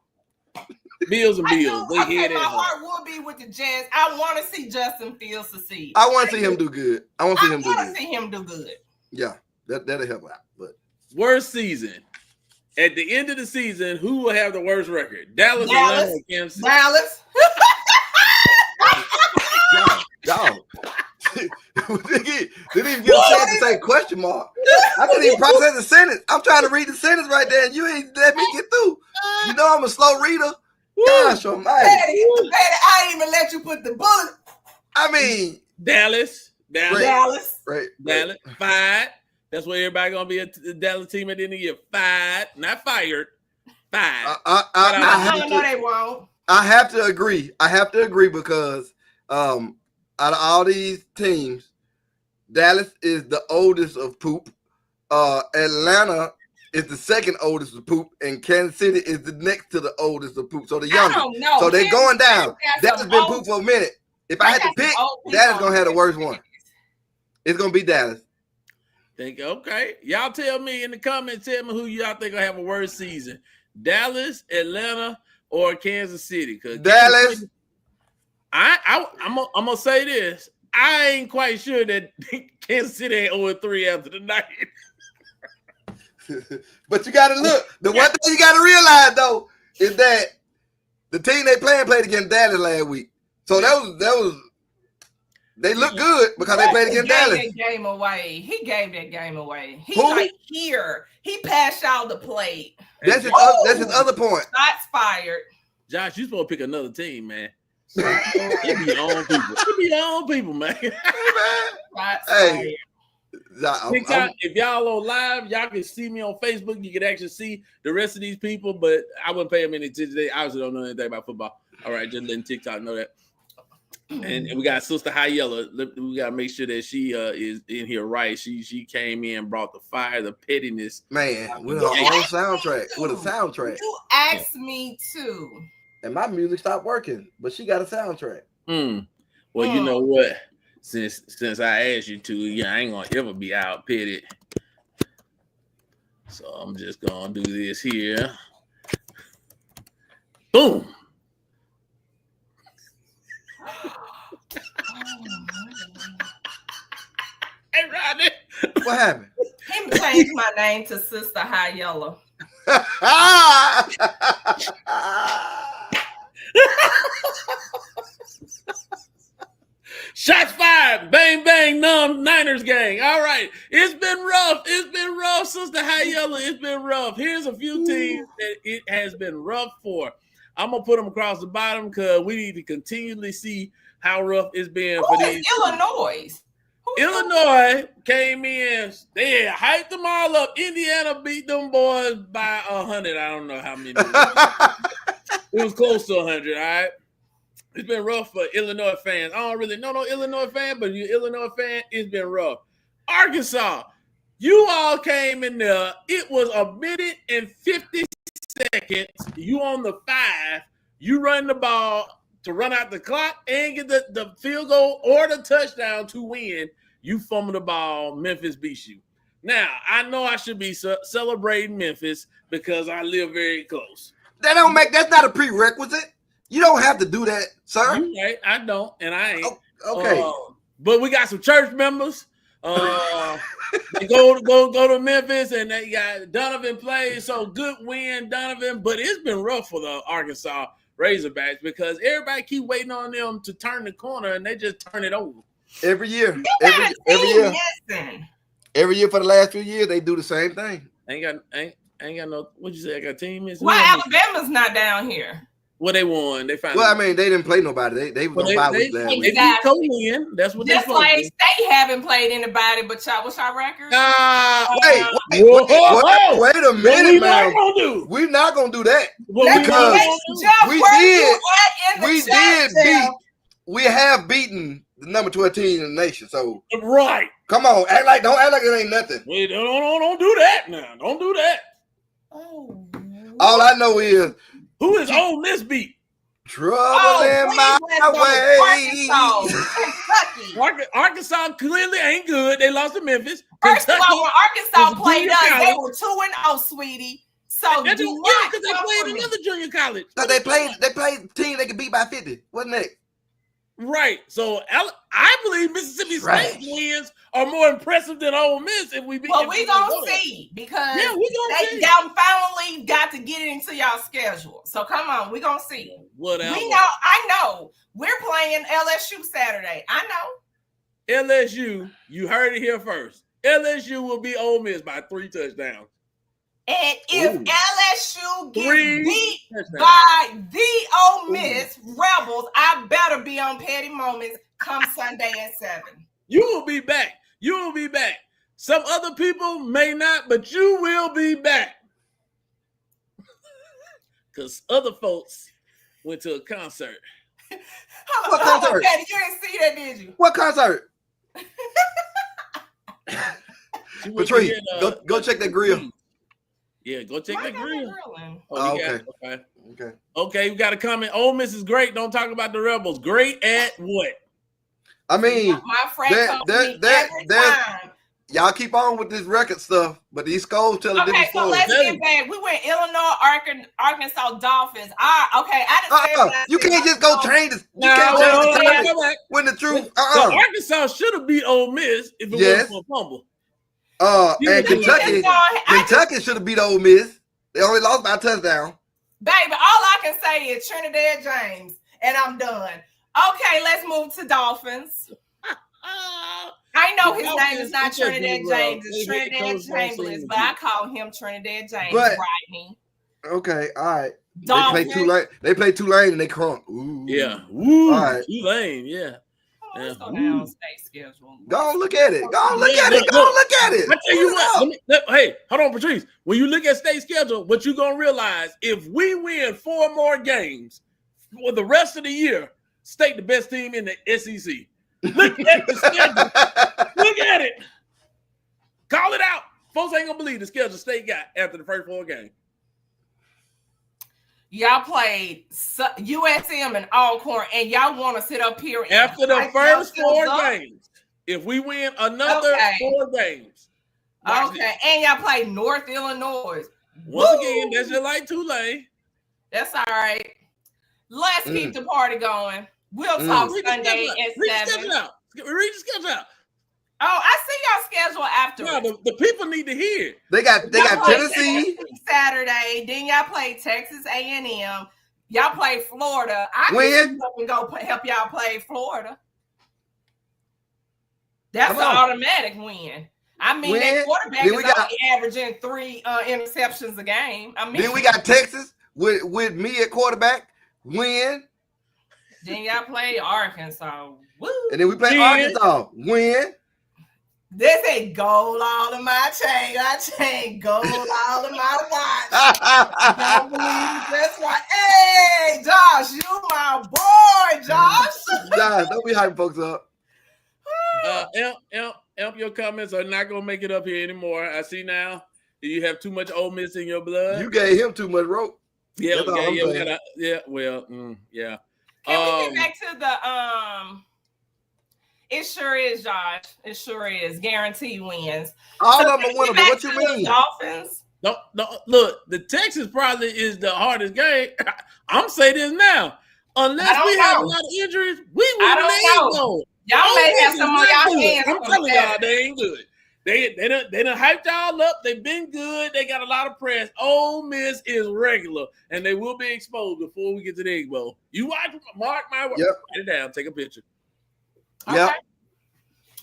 Bills and Bills. They Okay, head my at heart will be with the Jets. I want to see Justin Fields succeed. I want to see him do good. I want to see him do good. Yeah, that'll help out. But worst season. At the end of the season, who will have the worst record? Dallas. Atlanta, or Kansas City? Dallas. Y'all. Didn't even get a chance to say question mark. I couldn't even process the sentence. I'm trying to read the sentence right there, and you ain't let me get through. You know I'm a slow reader. Gosh almighty. Daddy, I didn't even let you put the bullet. I mean, Dallas. Right. 5. That's where everybody gonna be a Dallas team at the end of the year. 5, not fired. 5. No, they won't. I have to agree. Because out of all these teams, Dallas is the oldest of poop. Atlanta is the second oldest of poop, and Kansas City is the next to the oldest of poop. So the youngest. So they're going down. Dallas been poop for a minute. If I had to pick, Dallas gonna have the worst one. It's gonna be Dallas. Okay. Y'all tell me in the comments, tell me who y'all think will have a worse season. Dallas, Atlanta, or Kansas City? Because Dallas. I'm gonna say this. I ain't quite sure that Kansas City ain't 0-3 after the night. But you gotta look. The one thing you gotta realize though is that the team they played against Dallas last week. So that was they look good because they played against Dallas. He gave that game away. He's like here. He passed y'all the plate. That's his other point. Shots fired. Josh, you supposed to pick another team, man. It be your own people, man. Hey, if y'all on live, y'all can see me on Facebook. You can actually see the rest of these people, but I wouldn't pay them any attention. They obviously don't know anything about football. All right, just letting TikTok know that. And we got Sister High Yellow. We gotta make sure that she is in here right. She came in, brought the fire, the pettiness. Man, with her own soundtrack. With a soundtrack. You asked me to. And my music stopped working, but she got a soundtrack. Well, you know what? Since I asked you to, I ain't gonna ever be out pitted. So I'm just gonna do this here. Boom. Hey, Rodney. What happened? He changed my name to Sister High Yellow. Shots fired. Bang, bang, Niners gang. All right. It's been rough, Sister High Yellow. It's been rough. Here's a few teams that it has been rough for. I'm going to put them across the bottom because we need to continually see how rough it's been for these. Illinois came in. They hyped them all up. Indiana beat them boys by 100. I don't know how many. It was close to 100, all right? It's been rough for Illinois fans. I don't really know no Illinois fan, but you're an Illinois fan, it's been rough. Arkansas, you all came in there. It was 1 minute and 50 seconds. You on the 5. You run the ball to run out the clock and get the field goal or the touchdown to win. You fumble the ball. Memphis beats you. Now, I know I should be celebrating Memphis because I live very close. That's not a prerequisite. You don't have to do that, sir. You right. I don't, and I ain't. Okay. But we got some church members. They go to Memphis, and they got Donovan plays. So good win, Donovan. But it's been rough for the Arkansas Razorbacks because everybody keep waiting on them to turn the corner, and they just turn it over. Every year. Every year. Every year for the last few years, they do the same thing. Ain't got no. What'd you say? I got a team. Why Alabama's not down here? Well, they won. They finally. Well, I mean, they didn't play nobody. They was on bye week last They week. beat Coleman. That's what Just they like State haven't played anybody, but y'all, what's our record? Wait a What minute, we man. not gonna do? We're not gonna do that. Because we have beaten the number 12 team in the nation. So right. Come on, don't act like it ain't nothing. Wait, don't do that now. Don't do that. Oh, all I know is who is Ole Miss beat? Trouble in my way. Arkansas clearly ain't good. They lost to Memphis. First of all, when Arkansas played us, they were 2-0, sweetie. So because they played another junior college. So they played a team they could beat by 50. What's next? Right. So I believe Mississippi State wins are more impressive than Ole Miss if we beat. Well, we gonna see because they finally got to get it into y'all schedule. So come on, we gonna see. Whatever. I know. We're playing LSU Saturday. I know. LSU, you heard it here first. LSU will be Ole Miss by 3 touchdowns. And if LSU gets beat by the Ole Miss Rebels, I better be on Petty Moments come Sunday at 7. You will be back. You will be back. Some other people may not, but you will be back. Because other folks went to a concert. What concert? Petty, you didn't see that, did you? What concert? Patrice, go check that grill. Yeah, go check that grill. Okay, you got a comment. Ole Miss is great. Don't talk about the Rebels. Great at what? I mean, my friend told me every time. Y'all keep on with this record stuff, but these schools tell a different story. Okay, so let's get back. We went Illinois, Arkansas Dolphins. You can't just go change this. You can't change the topic when the truth. So Arkansas should have beat Ole Miss if it wasn't for a fumble. And Kentucky should have beat Ole Miss. They only lost by a touchdown. Baby, all I can say is Trinidad James, and I'm done. Okay, let's move to Dolphins. I know his name is not Trinidad James, it's Trinidad Chamberlain, but I call him Trinidad James. Rodney. Okay, all right. Dolphins. They play Tulane and they crunk. Ooh. Yeah. Ooh, all right. Tulane, yeah. Let's go down state schedule. Go on, look at it. Go look at it. I tell you what. Hey, hold on, Patrice. When you look at state schedule, what you're gonna realize if we win 4 more games for the rest of the year, State the best team in the SEC. Look at the schedule. Look at it. Call it out. Folks ain't gonna believe the schedule State got after the first 4 games. Y'all played USM and Alcorn, and y'all want to sit up here after the first 4 games. If we win another 4 games, okay, and y'all play North Illinois. Once again, that's just like Tulane. That's all right. Let's keep the party going. We'll talk Sunday at 7. Read the schedule out. Oh, I see y'all schedule after. No, the people need to hear. They got Tennessee Saturday. Then y'all play Texas A&M. Y'all play Florida. I can go help y'all play Florida. That's an automatic win. I mean, that quarterback is only averaging 3 interceptions a game. I mean, then we got Texas with me at quarterback. Win. Then y'all play Arkansas. Woo. And then we play Arkansas. Win. They say gold all in my chain. I chain gold all in my watch. Don't believe that's why. Hey, Josh, you my boy, Josh. Josh, don't be hyping folks up. Elp, your comments are not gonna make it up here anymore. I see now. You have too much Ole Miss in your blood. You gave him too much rope. Yeah, Can we get back to the It sure is, Josh. It sure is. Guaranteed wins. All of them are winnable. What you mean? Dolphins. No, look, the Texas probably is the hardest game. I'm saying this now. Unless we have a lot of injuries, we will go. Y'all may have some of y'all hands. I'm telling y'all, they ain't good. They done hyped y'all up. They've been good. They got a lot of press. Ole Miss is regular, and they will be exposed before we get to the Egg Bowl. You watch, mark my word. Write it down. Take a picture. Okay. Yep.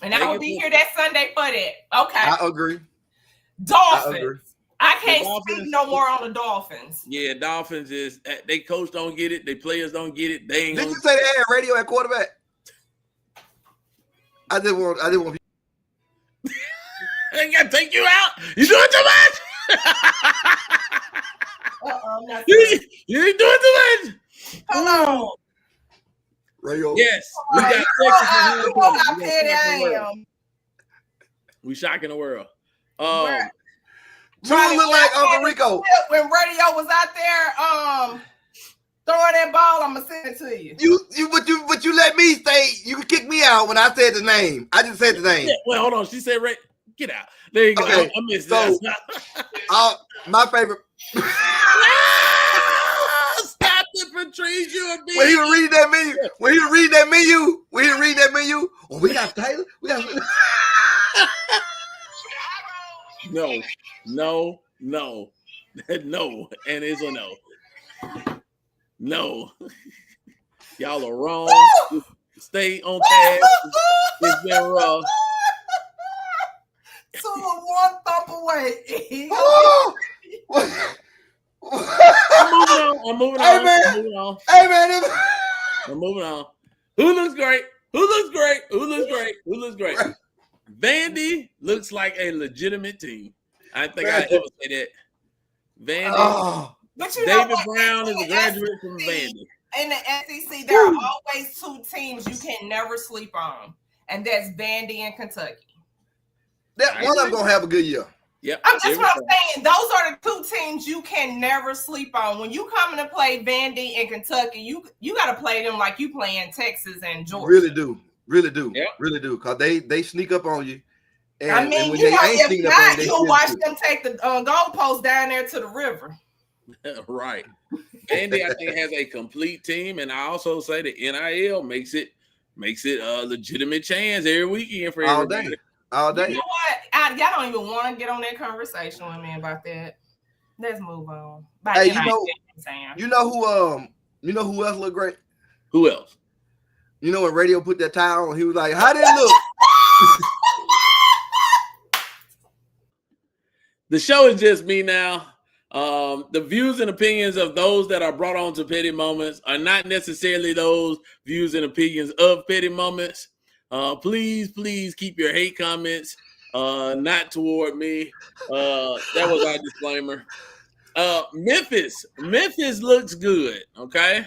And I will be here that Sunday for that. Okay. I agree. Dolphins. I can't speak no more on the Dolphins. Yeah, Dolphins is they coach don't get it, they players don't get it. They ain't. Did you say they had radio at quarterback? I didn't want. They gotta take you out. You doing too much. You ain't doing too much. Hold on. Radio. Yes, we got Texas. We shocking the world. You look like Uncle Rico. When radio was out there, throwing that ball, I'm gonna send it to you. But you let me say you can kick me out when I said the name. I just said the name. Yeah, well, hold on. She said, "Right, get out." There you go. Okay. I missed So, that. my favorite. Stop it, Patrice. You a bitch. When he was reading that menu, oh, we got Taylor. We got. No, no, and it's a no. No, y'all are wrong. Stay on task. It's been rough. So one thump away. I'm moving on. Hey, man. I'm moving on. Who looks great? Vandy looks like a legitimate team. I think I ever say that. Vandy. Oh. But you David know what? Brown is a graduate from Vandy. In the SEC, there are always two teams you can never sleep on, and that's Vandy and Kentucky. That one of them gonna have a good year. Yep. That's what I'm saying. Those are the two teams you can never sleep on. When you come in to play Vandy and Kentucky, you got to play them like you playing Texas and Georgia. Really do. Yep. Really do. Because they sneak up on you. And, I mean, and when you know, they ain't if sneaking up on not, you, you'll watch them take the goalpost down there to the river. Right. Vandy, I think, has a complete team, and I also say the NIL makes it a legitimate chance every weekend for everybody. All day. You know what? Y'all don't even want to get on that conversation with me about that. Let's move on. Hey, you know who else look great? Who else? You know when radio put that tie on, he was like, "How did it look?" The show is just me now. The views and opinions of those that are brought on to Petty Moments are not necessarily those views and opinions of Petty Moments. Please keep your hate comments not toward me. That was our disclaimer. Memphis looks good. Okay.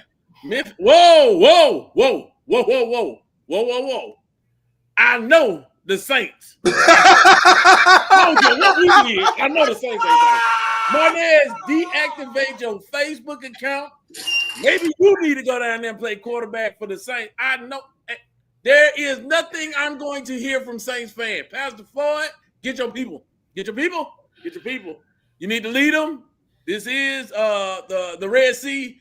Whoa. I know the Saints. I know the Saints ain't playing. Marnez, deactivate your Facebook account. Maybe you need to go down there and play quarterback for the Saints. I know there is nothing I'm going to hear from Saints fans. Pastor Floyd, get your people. Get your people. You need to lead them. This is the Red Sea,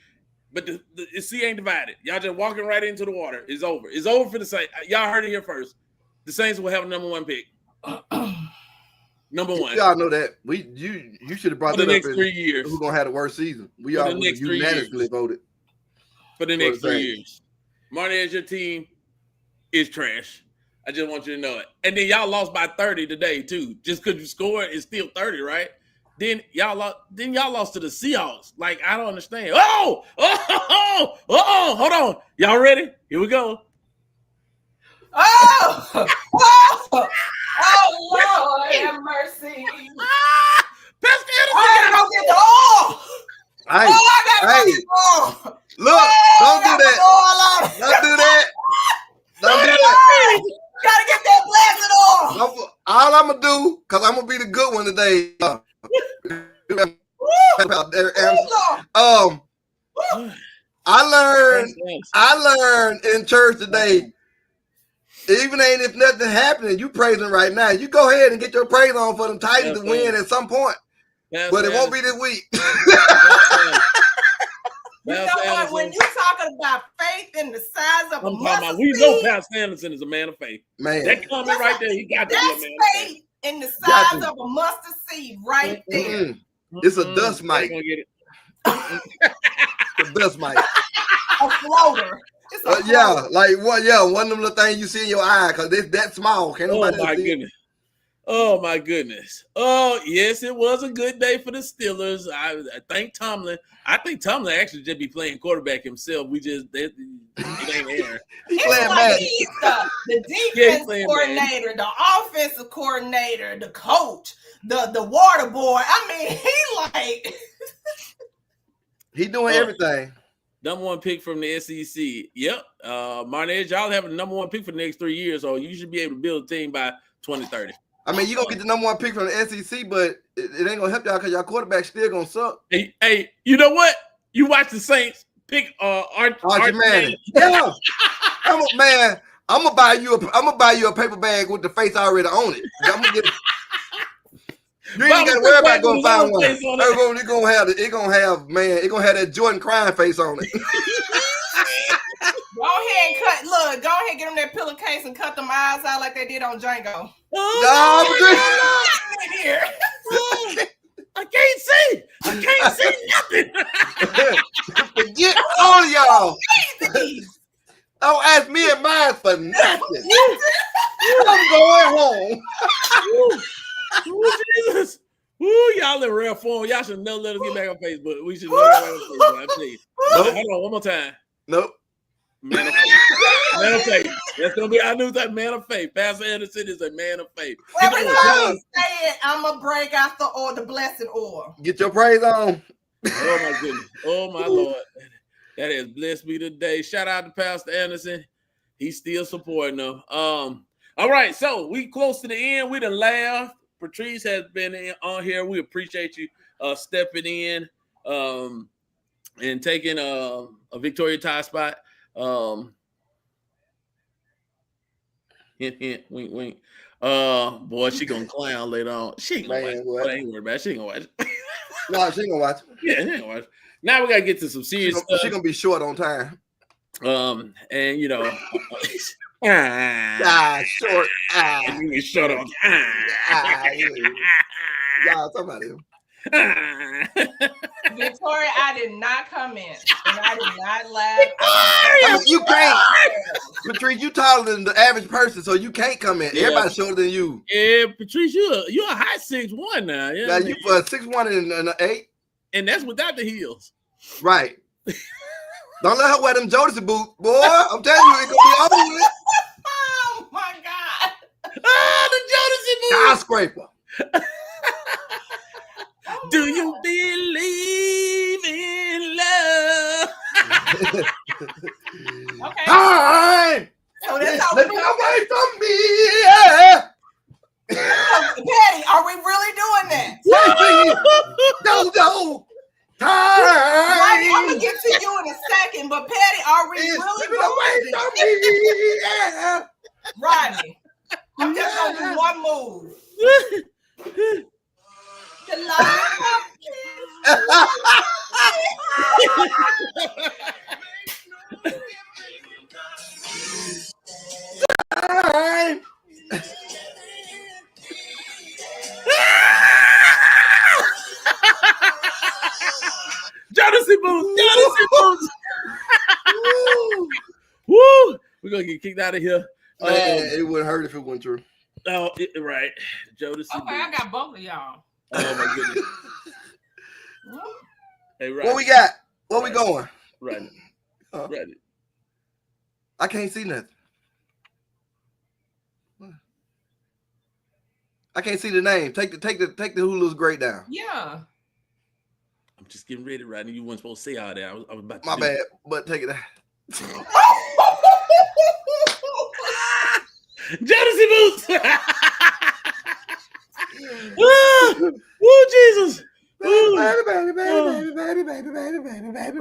but the sea ain't divided. Y'all just walking right into the water. It's over. It's over for the Saints. Y'all heard it here first. The Saints will have a number one pick. Number one. Y'all know that. You should have brought for the that next up. 3 years. Who's gonna have the worst season? We For all the next 3 unanimously years. voted For the next the 3 Saints. years. Marnez, your team is trash. I just want you to know it. And then y'all lost by 30 today, too. Just because you scored, it's still 30, right? Then y'all lost to the Seahawks. Like, I don't understand. Oh, hold on. Y'all ready? Here we go. Oh, Lord, have mercy. Pastor I gotta go get the oil. Hey, I gotta go get the oil. look, don't do that. Don't do that. Don't do that. Gotta get that blasted oil. All I'm gonna do, cause I'm gonna be the good one today. I learned in church today. Even if nothing happening, you praising right now. You go ahead and get your praise on for them Titans to win at some point. But it won't be this week. You know what? When you talking about faith in the size of a mustard we know Pastor Anderson is a man of faith. Man, that comment right there, he got to be a man of faith. In the size of a mustard seed, right there. It's a dust mite. A dust mite. A floater. Yeah, like what? Yeah, one of them little things you see in your eye because it's that small. Can't nobody Oh my see goodness. Oh my goodness. Oh yes, it was a good day for the Steelers. I thank Tomlin. I think Tomlin actually just be playing quarterback himself. It ain't Aaron. He It's playing like Madden. he's the Yeah, defense playing coordinator, the offensive coordinator, the coach, the water boy. I mean, he like He doing everything. Number one pick from the SEC. Yep. Martinez, y'all have the number one pick for the next 3 years, so you should be able to build a team by 2030. I mean, you gonna get the number one pick from the SEC, but it ain't gonna help y'all because y'all quarterback still gonna suck. Hey, you know what? You watch the Saints pick Archie Manning. Yeah. I'm gonna buy you a paper bag with the face already on it. I'm gonna get. You ain't gotta worry about going find one. It's gonna have that Jordan crying face on it. go ahead and go ahead and get them that pillowcase and cut them eyes out like they did on Django. Here. I can't see nothing. Forget all of y'all. Don't ask me and mine for nothing. I'm going home. Ooh, Jesus. Ooh, y'all in rare form. Y'all should never let us get back on Facebook. We should never get back on Facebook. Please. Hold on, one more time. Nope. Man of faith. Man of faith. That's gonna be our new type. Man of faith. Pastor Anderson is a man of faith. Every time you say it, I'm gonna break out the blessed oil. Get your praise on. Oh my goodness. Oh my Lord. That has blessed me today. Shout out to Pastor Anderson. He's still supporting them. All right, so we close to the end. We done laughed. Patrice has been on here. We appreciate you stepping in and taking a Victoria tie spot. Hint, hint, wink, wink. Boy, she gonna clown later on. She ain't gonna watch it. I ain't worried about it. She ain't gonna watch it. No, she ain't gonna watch it. Yeah, she ain't gonna watch it. Now we gotta get to some serious stuff. She gonna be short on time. And you know, short. You shut up. Y'all talking about him. Victoria, I did not comment and I did not laugh. I mean, you can't. Patrice, you taller than the average person, so you can't comment. Yeah. Everybody's shorter than you. Yeah, Patrice, you're a high 6'1" now. Yeah, now you for 6'1" and an 8, and that's without the heels. Right. Don't let her wear them Jodeci boots, boy. I'm telling you, it's gonna be over with. Oh my God! Oh, the Jodeci boots. Skyscraper. Do you believe in love? Okay. Hi. So that's how Let me away from me. Yeah. Patty, are we really doing that? No. Time. I'm gonna get to you in a second, but Patty, are we really doing this? Rodney, I'm just gonna do one move. The Time. Jodeci boots. Woo! We're gonna get kicked out of here. Man, it wouldn't hurt if it went through. Oh, right. Jodeci. Okay, I got both of y'all. Oh my goodness. Hey, right. What we got? Where we going? Right. Right. I can't see nothing. I can't see the name. Take the Hulu's great down. Yeah. I'm just getting ready, right? You weren't supposed to say all that. I was about to. My bad, but take it down. Jodeci boots. Woo, Jesus.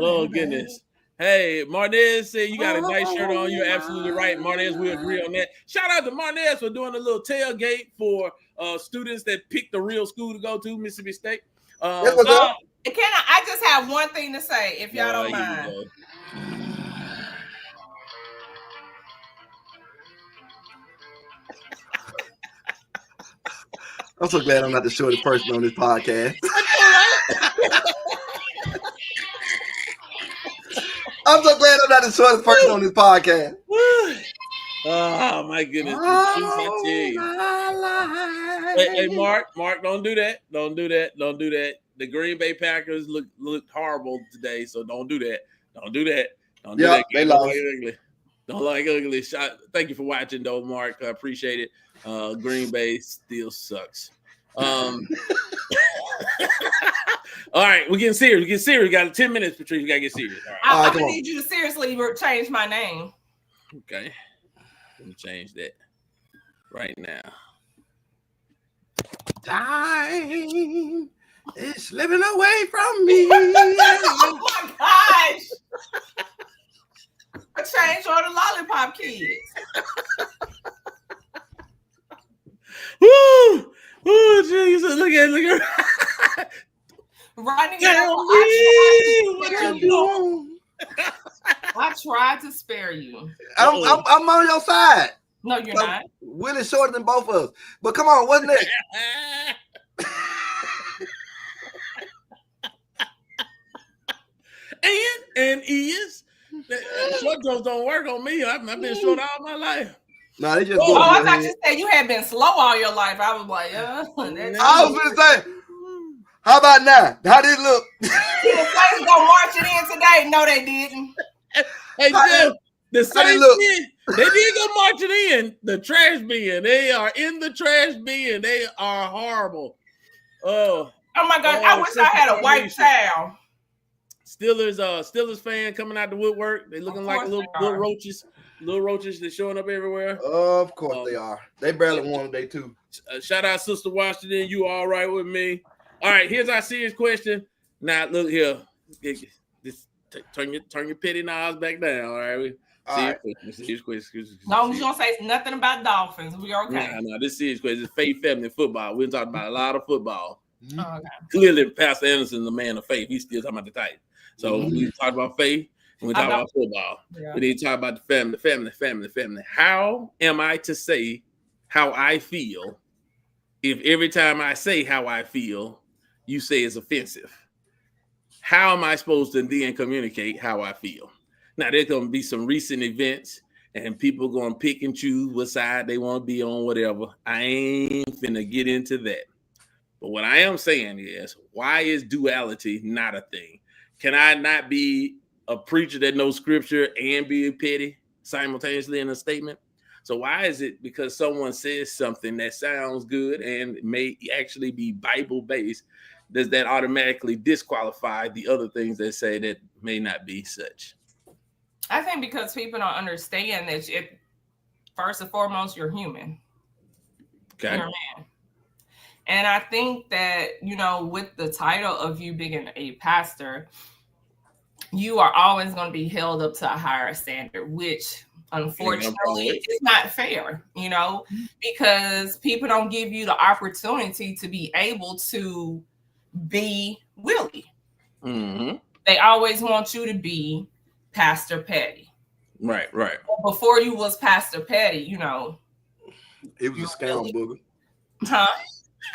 Oh goodness. Hey, Martinez said you got a nice shirt on. You're absolutely right, Martinez. We agree on that. Shout out to Martinez for doing a little tailgate for students that picked the real school to go to, Mississippi State. I just have one thing to say, if y'all don't mind. I'm so glad I'm not the shortest person on this podcast. I'm so glad I'm not the shortest person on this podcast. Oh my goodness. Oh, my life. Hey, Mark, don't do that. Don't do that. Don't do that. The Green Bay Packers looked horrible today, so don't do that. Don't do that. Don't do that. They lost. Don't like ugly. Thank you for watching, though, Mark. I appreciate it. Green Bay still sucks. All right, we're getting serious. We got 10 minutes, Patrice. We got to get serious. All right. I'm going to need you to seriously change my name. Okay. Let me change that right now. Time is slipping away from me. Oh, my gosh. I changed all the Lollipop Kids. Woo! Oh, Jesus. Look at Rodney, I tried to spare you. I'm on your side. No, you're not. Willie's shorter than both of us. But come on, what's next? and is. Short jokes don't work on me. I've been short all my life. No, they just go. Oh, I thought you said you had been slow all your life. I was like, I was gonna say, how about now? How did it look? The Saints gonna march it in today. No, they didn't. Hey, Jeff, the Saints did. They did go march it in the trash bin. They are in the trash bin. They are horrible. Oh my God! I wish I had a white towel. Steelers fan coming out the woodwork. They looking like little roaches. Little roaches that's showing up everywhere. Of course they are. They barely won today too. Shout out Sister Washington. You all right with me? All right. Here's our serious question. Now look here. Turn your petty knives back down. All right. Serious question. No, we don't say nothing about Dolphins. We are okay. No. This serious question. It's faith, family, football. We're talking about a lot of football. Oh, okay. Clearly, Pastor Anderson's a man of faith. He's still talking about the Titans. So we talk about faith. And we talk about football. Yeah. We need to talk about the family. How am I to say how I feel if every time I say how I feel, you say it's offensive? How am I supposed to then communicate how I feel? Now, there's going to be some recent events and people going to pick and choose what side they want to be on, whatever. I ain't finna get into that. But what I am saying is, why is duality not a thing? Can I not be a preacher that knows scripture and be petty simultaneously in a statement? So why is it because someone says something that sounds good and may actually be Bible-based, does that automatically disqualify the other things that say that may not be such? I think because people don't understand that first and foremost, you're human. Okay. You're a man. And I think that, with the title of you being a pastor, you are always going to be held up to a higher standard, which unfortunately is not fair, because people don't give you the opportunity to be able to be Willie. Mm-hmm. They always want you to be Pastor Petty. Right. Before you was Pastor Petty, he was a scoundrel booger. Huh?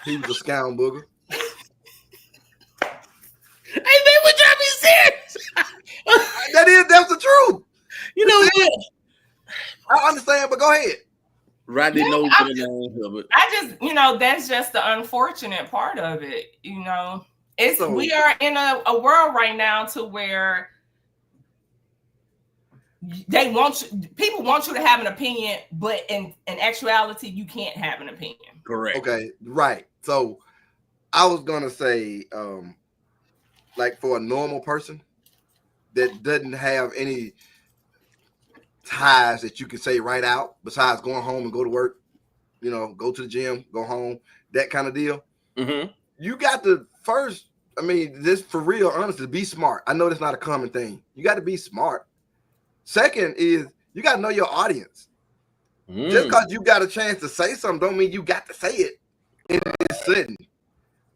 He was a scoundrel booger. Hey, man, would y'all be serious? That's the truth. You know what? I understand, but go ahead. Rodney knows the name of it. I just, that's just the unfortunate part of it. We are in a world right now to where people want you to have an opinion, but in actuality, you can't have an opinion. Correct. Okay, right. So I was gonna say, like for a normal person that doesn't have any ties that you can say right out besides going home and go to work, go to the gym, go home, that kind of deal. Mm-hmm. You got to first, this for real, honestly, be smart. I know that's not a common thing. You got to be smart. Second is you got to know your audience. Just because you got a chance to say something don't mean you got to say it in this setting.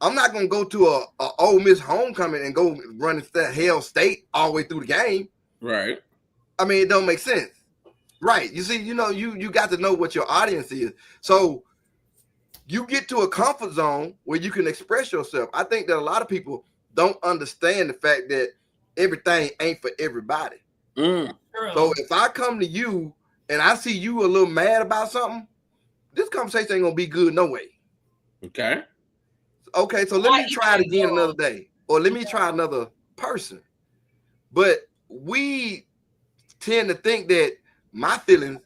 I'm not going to go to a Ole Miss homecoming and go run into Hale State all the way through the game. Right. It don't make sense. Right. You see, you got to know what your audience is. So you get to a comfort zone where you can express yourself. I think that a lot of people don't understand the fact that everything ain't for everybody. So if I come to you and I see you a little mad about something, this conversation ain't gonna be good no way. Okay. Okay, so let me try it again another day, or let me try another person. But we tend to think that my feelings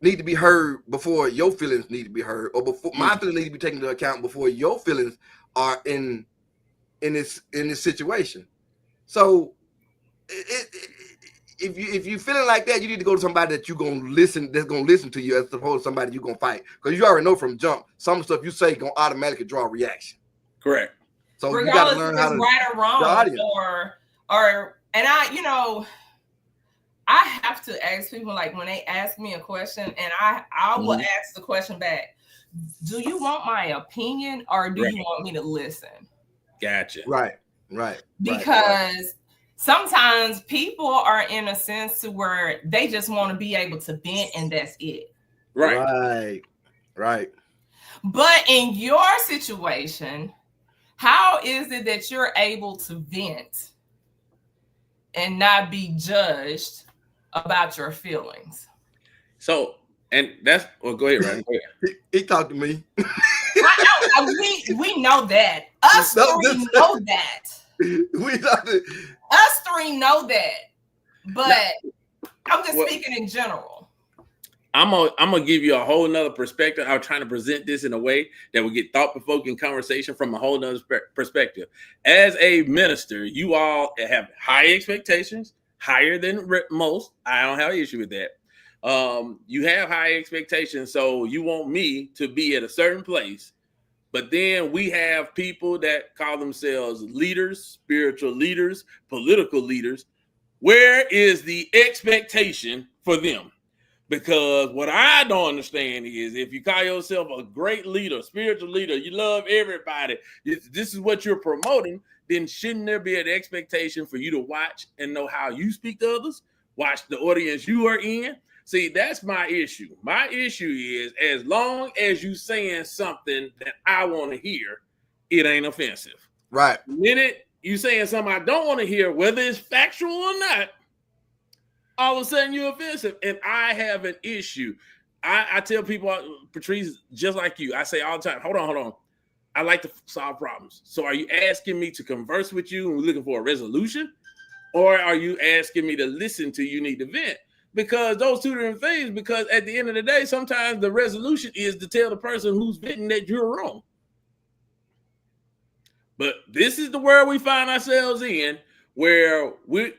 need to be heard before your feelings need to be heard, or before my feelings need to be taken into account before your feelings are in this situation. So if you feeling like that, you need to go to somebody that's gonna listen to you, as opposed to somebody you're gonna fight, because you already know from jump some stuff you say gonna automatically draw a reaction. Correct. So regardless you got to learn how to right or wrong, and I have to ask people, like, when they ask me a question, and I will ask the question back, do you want my opinion, or do you want me to listen? Gotcha. Right. Because sometimes people are in a sense to where they just want to be able to vent, and that's it. Right. But in your situation, how is it that you're able to vent and not be judged about your feelings? So, and that's, well, go ahead, Ryan. Go ahead. He talked to me. I know, we know that. Us three know that. Us three know that. But I'm just speaking in general. I'm gonna give you a whole nother perspective. I'm trying to present this in a way that will get thought-provoking conversation from a whole nother perspective. As a minister, you all have high expectations, higher than most. I don't have an issue with that. You have high expectations, so you want me to be at a certain place. But then we have people that call themselves leaders, spiritual leaders, political leaders. Where is the expectation for them? Because what I don't understand is, if you call yourself a great leader, spiritual leader, you love everybody, this is what you're promoting, then shouldn't there be an expectation for you to watch and know how you speak to others, watch the audience you are in? See, that's my issue. My issue is, as long as you saying something that I want to hear, it ain't offensive. Right. The minute you saying something I don't want to hear, whether it's factual or not, all of a sudden you're offensive. And I have an issue. I tell people, Patrice, just like you, I say all the time, hold on. I like to solve problems. So are you asking me to converse with you and we're looking for a resolution? Or are you asking me to listen to you need to vent? Because those two different things, because at the end of the day, sometimes the resolution is to tell the person who's venting that you're wrong. But this is the world we find ourselves in, where we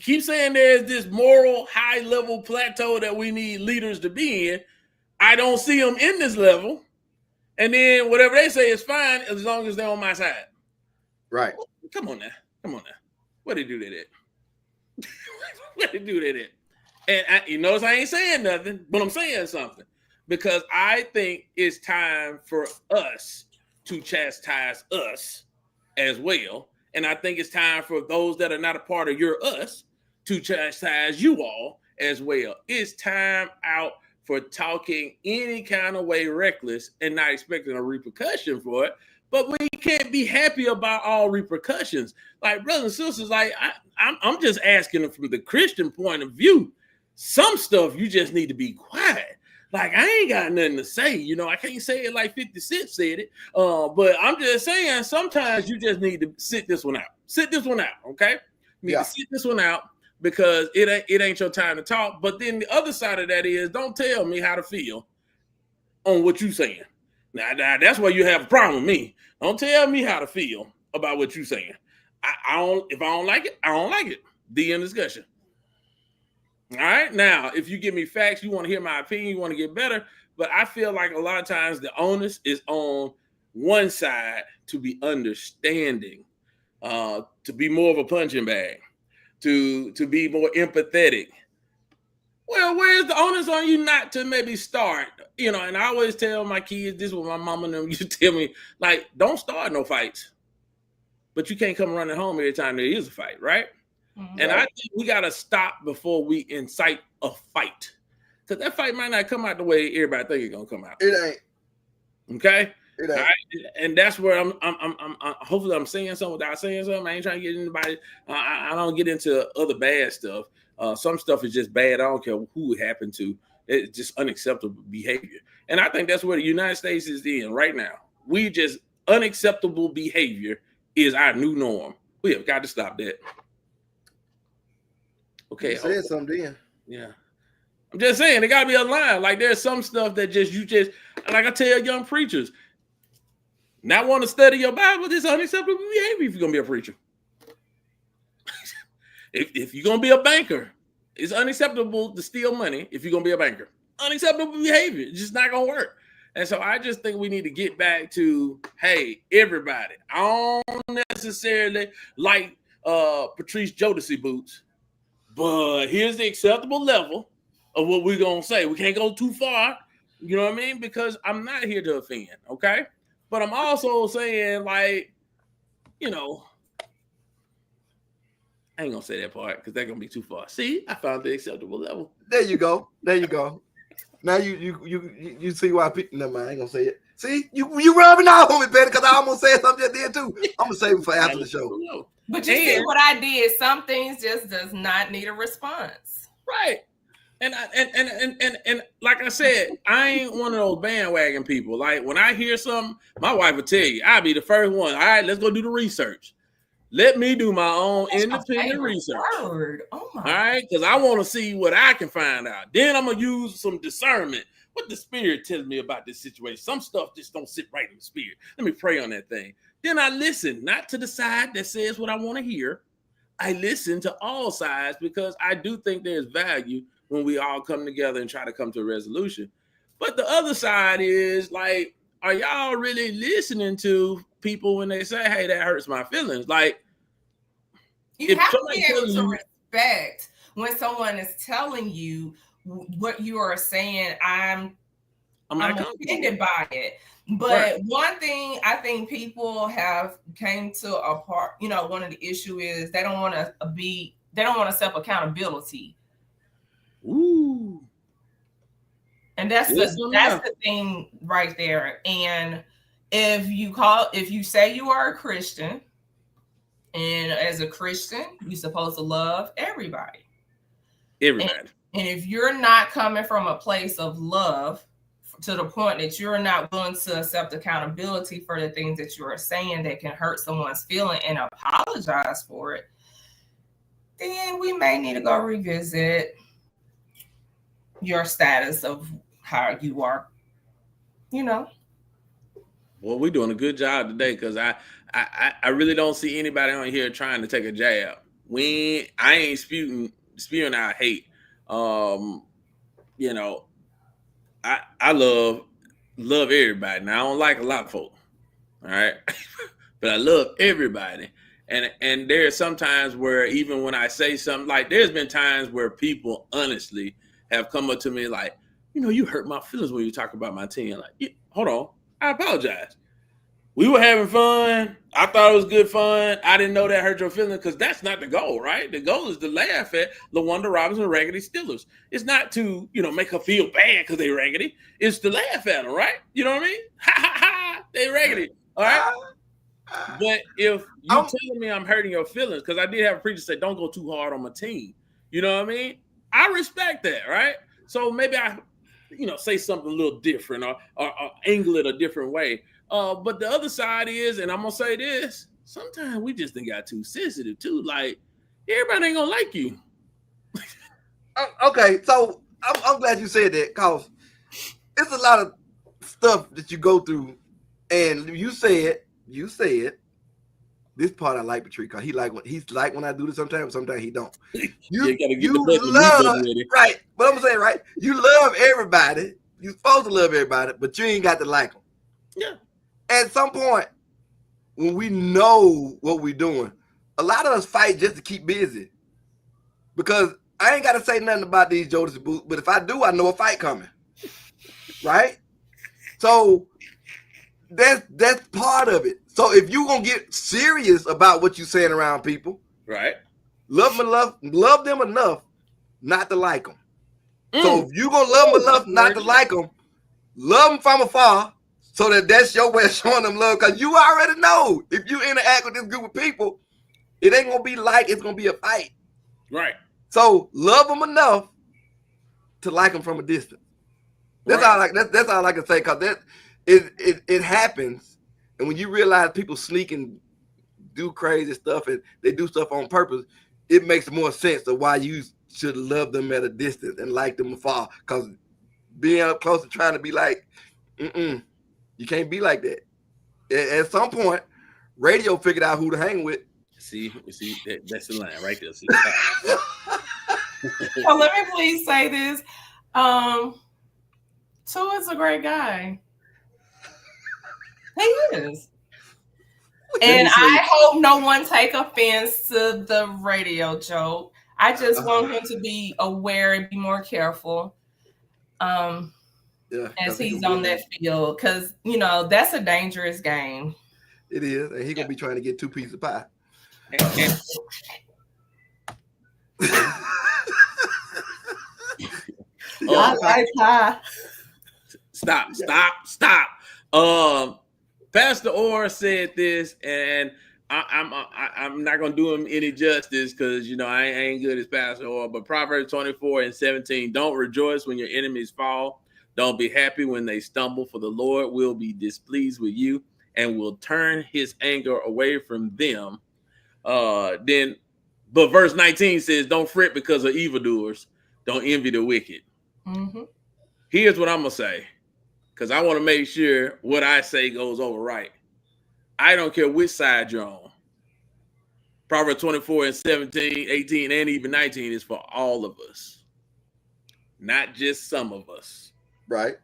keep saying there's this moral high level plateau that we need leaders to be in. I don't see them in this level. And then whatever they say is fine as long as they're on my side. Right. Come on now. What they do that at? What they do that at? And you notice I ain't saying nothing, but I'm saying something. Because I think it's time for us to chastise us as well. And I think it's time for those that are not a part of your us to chastise you all as well. It's time out for talking any kind of way reckless and not expecting a repercussion for it. But we can't be happy about all repercussions. Like, brothers and sisters, like I'm just asking from the Christian point of view. Some stuff you just need to be quiet. Like, I ain't got nothing to say. You know, I can't say it like 50 Cent said it. But I'm just saying, sometimes you just need to sit this one out. Sit this one out, okay? You need to sit this one out, because it ain't your time to talk. But then the other side of that is, don't tell me how to feel on what you saying. Now that's why you have a problem with me. Don't tell me how to feel about what you saying. If I don't like it, I don't like it. The end discussion. All right. Now, if you give me facts, you want to hear my opinion, you want to get better. But I feel like a lot of times the onus is on one side to be understanding, to be more of a punching bag, to be more empathetic. Well, where's the onus on you not to maybe start? You know, and I always tell my kids, this is what my mom and them used to tell me, like, don't start no fights. But you can't come running home every time there is a fight, right? Mm-hmm. And I think we got to stop before we incite a fight. Because that fight might not come out the way everybody think it's going to come out. It ain't. Okay? It ain't. Right? And that's where I'm hopefully I'm saying something without saying something. I ain't trying to get anybody. I don't get into other bad stuff. Some stuff is just bad. I don't care who it happened to. It's just unacceptable behavior. And I think that's where the United States is in right now. We just unacceptable behavior is our new norm. We have got to stop that. Okay. You said something then. Yeah. I'm just saying, there got to be a line. Like, there's some stuff that like I tell young preachers, not want to study your Bible, this is unacceptable behavior if you're going to be a preacher. if you're going to be a banker, it's unacceptable to steal money if you're going to be a banker. Unacceptable behavior. It's just not going to work. And so I just think we need to get back to, hey, everybody, I don't necessarily like Patrice Jodeci boots, but here's the acceptable level of what we're going to say. We can't go too far, you know what I mean? Because I'm not here to offend, okay? But I'm also saying, like, you know, I ain't going to say that part because that's going to be too far. See, I found the acceptable level. There you go. There you go. Now you see why people, never mind, I ain't going to say it. See, you rubbing off on me, Betty, because I almost said something just then too. I'm going to save it for after the show. But you see what I did. Some things just does not need a response. Right. And like I said, I ain't one of those bandwagon people. Like, when I hear something, my wife will tell you, I'll be the first one. All right, let's go do the research. Let me do my own independent research. Word. Oh my. All right, because I want to see what I can find out. Then I'm gonna use some discernment. What the Spirit tells me about this situation. Some stuff just don't sit right in the Spirit. Let me pray on that thing. Then I listen, not to the side that says what I want to hear. I listen to all sides because I do think there's value when we all come together and try to come to a resolution. But the other side is, like, are y'all really listening to people when they say, hey, that hurts my feelings? Like, you have to be able to respect when someone is telling you what you are saying. I'm offended by it. But right. One thing I think people have came to a part, you know, one of the issue is they don't want to self accountability. Ooh. And that's the thing right there. And if you say you are a Christian, and as a Christian, you're supposed to love everybody. Everybody. And if you're not coming from a place of love to the point that you're not willing to accept accountability for the things that you are saying that can hurt someone's feeling and apologize for it, then we may need to go revisit your status of how you are, you know. Well, we're doing a good job today because I really don't see anybody on here trying to take a jab. I ain't spewing out hate. You know, I love everybody. Now I don't like a lot of folk, all right, but I love everybody. And there's sometimes where even when I say something, like there's been times where people honestly have come up to me like, you know, you hurt my feelings when you talk about my team. Like, yeah, hold on, I apologize. We were having fun. I thought it was good fun. I didn't know that hurt your feelings because that's not the goal, right? The goal is to laugh at LaWanda Robinson and Raggedy Steelers. It's not to, you know, make her feel bad because they raggedy. It's to laugh at them, right? You know what I mean? Ha, ha, ha. They raggedy, all right? But if you're telling me I'm hurting your feelings, because I did have a preacher say, don't go too hard on my team. You know what I mean? I respect that, right? So maybe I, you know, say something a little different or angle it a different way. But the other side is, and I'm going to say this, sometimes we just got too sensitive too. Like, everybody ain't going to like you. Okay, so I'm glad you said that because it's a lot of stuff that you go through. And you said this part I like Patrice because he's like when I do this sometimes he don't. You love, right, but I'm saying, right, you love everybody. You're supposed to love everybody, but you ain't got to like them. Yeah. At some point, when we know what we're doing, a lot of us fight just to keep busy. Because I ain't got to say nothing about these Jodeci boots, but if I do, I know a fight coming. Right? So that's part of it. So if you're going to get serious about what you're saying around people, right? Love them enough not to like them. So if you're going to love them enough not to like them, love them from afar. So that's your way of showing them love. Because you already know if you interact with this group of people, it ain't going to be like it's going to be a fight. Right. So love them enough to like them from a distance. That's all. That's all I can say. Cause it happens, and when you realize people sneak and do crazy stuff and they do stuff on purpose, it makes more sense of why you should love them at a distance and like them afar. Cause being up close and trying to be like, you can't be like that. At some point, radio figured out who to hang with. See, that's the line right there. See, so let me please say this. Two is a great guy. He is. And I hope no one take offense to the radio joke. I just want him to be aware and be more careful as he's on that field. Because, that's a dangerous game. It is. And he's going to be trying to get 2 pieces of pie. I like pie. Stop. Pastor Orr said this, and I'm not gonna do him any justice because I ain't good as Pastor Orr. But Proverbs 24:17: don't rejoice when your enemies fall. Don't be happy when they stumble, for the Lord will be displeased with you and will turn his anger away from them. But verse 19 says, don't fret because of evildoers. Don't envy the wicked. Mm-hmm. Here's what I'm going to say, because I want to make sure what I say goes over right. I don't care which side you're on. Proverbs 24:17, 18, and even 19 is for all of us, not just some of us. Right.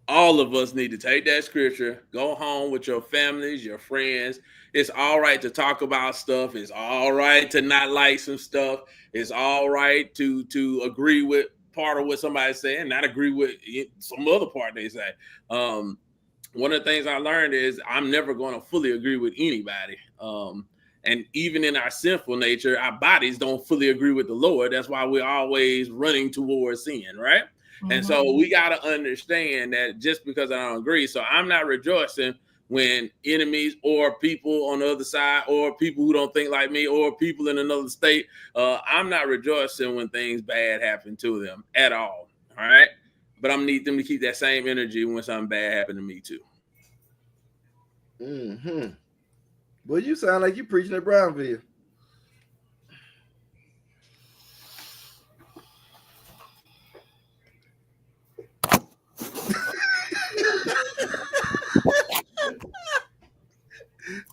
All of us need to take that scripture, go home with your families, your friends. It's all right to talk about stuff. It's all right to not like some stuff. It's all right to agree with part of what somebody's saying, not agree with some other part they say. One of the things I learned is I'm never going to fully agree with anybody. And even in our sinful nature, our bodies don't fully agree with the Lord. That's why we're always running towards sin, right? Mm-hmm. And so we got to understand that just because I don't agree, so I'm not rejoicing when enemies or people on the other side or people who don't think like me or people in another state, I'm not rejoicing when things bad happen to them at all. All right. But I'm need them to keep that same energy when something bad happened to me too. Mm-hmm. Well, you sound like you're preaching at Brownville.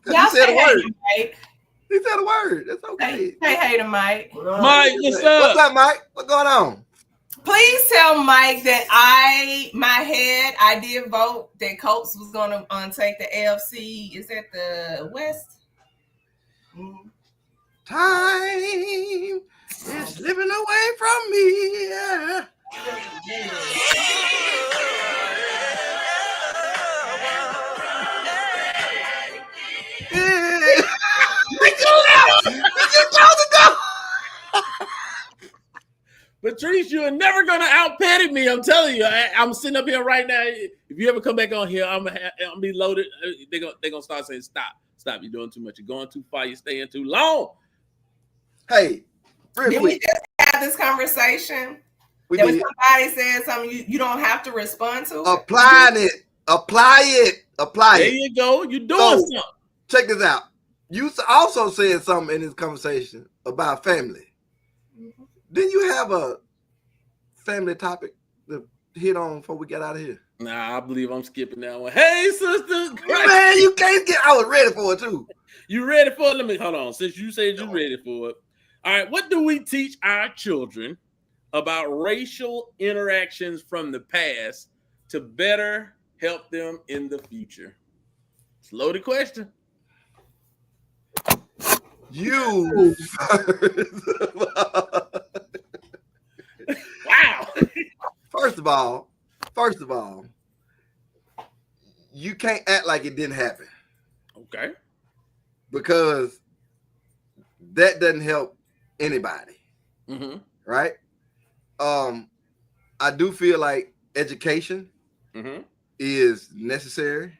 Y'all said a word. Mike. He said a word. That's okay. Hey to Mike. Mike, what's up? What's up, Mike? What's going on? Please tell Mike that I did vote that Colts was going to take the AFC. Is that the West? Time is slipping away from me. Patrice, you're never gonna out-petty me. I'm telling you. I'm sitting up here right now. If you ever come back on here, I'm gonna be loaded. They're gonna start saying, "Stop! You're doing too much. You're going too far. You're staying too long." Hey, did we just have this conversation? When somebody says something, you don't have to respond to. Apply it. There you go. You're doing something. Check this out. You also said something in this conversation about family. Mm-hmm. Didn't you have a family topic to hit on before we get out of here? Nah, I believe I'm skipping that one. Hey, sister. Man, you can't get. I was ready for it too. You ready for it? Let me hold on. Since you said you're ready for it. All right. What do we teach our children about racial interactions from the past to better help them in the future? It's a loaded question. You. Wow. First of all, you can't act like it didn't happen. Okay. Because that doesn't help anybody. Mm-hmm. Right? I do feel like education is necessary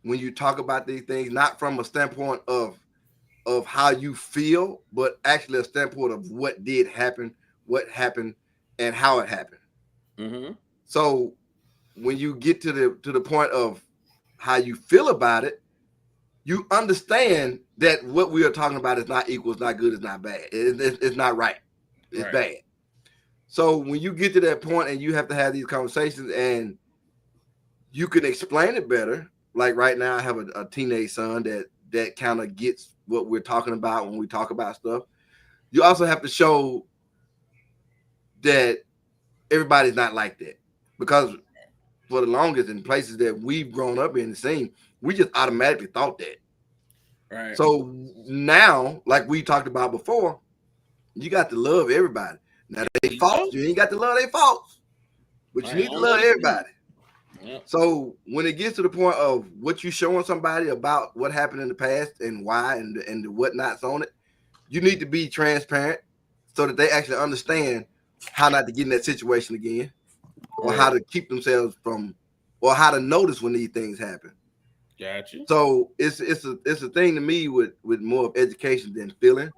when you talk about these things, not from a standpoint of how you feel, but actually a standpoint of what did happen, what happened, and how it happened. Mm-hmm. So when you get to the point of how you feel about it, you understand that what we are talking about is not equal, it's not good, it's not bad, it's not right, it's bad. So when you get to that point and you have to have these conversations and you can explain it better, like right now I have a teenage son that kind of gets what we're talking about when we talk about stuff. You also have to show that everybody's not like that, because for the longest in places that we've grown up in and seen, we just automatically thought that. Right. So now, like we talked about before, you got to love everybody. Now they faults, you ain't got to love their faults, but you need to love everybody. Yep. So when it gets to the point of what you showing somebody about what happened in the past and why and the whatnots on it, you need to be transparent so that they actually understand how not to get in that situation again, or how to keep themselves from, or how to notice when these things happen. Gotcha. So it's a thing to me with more of education than feeling,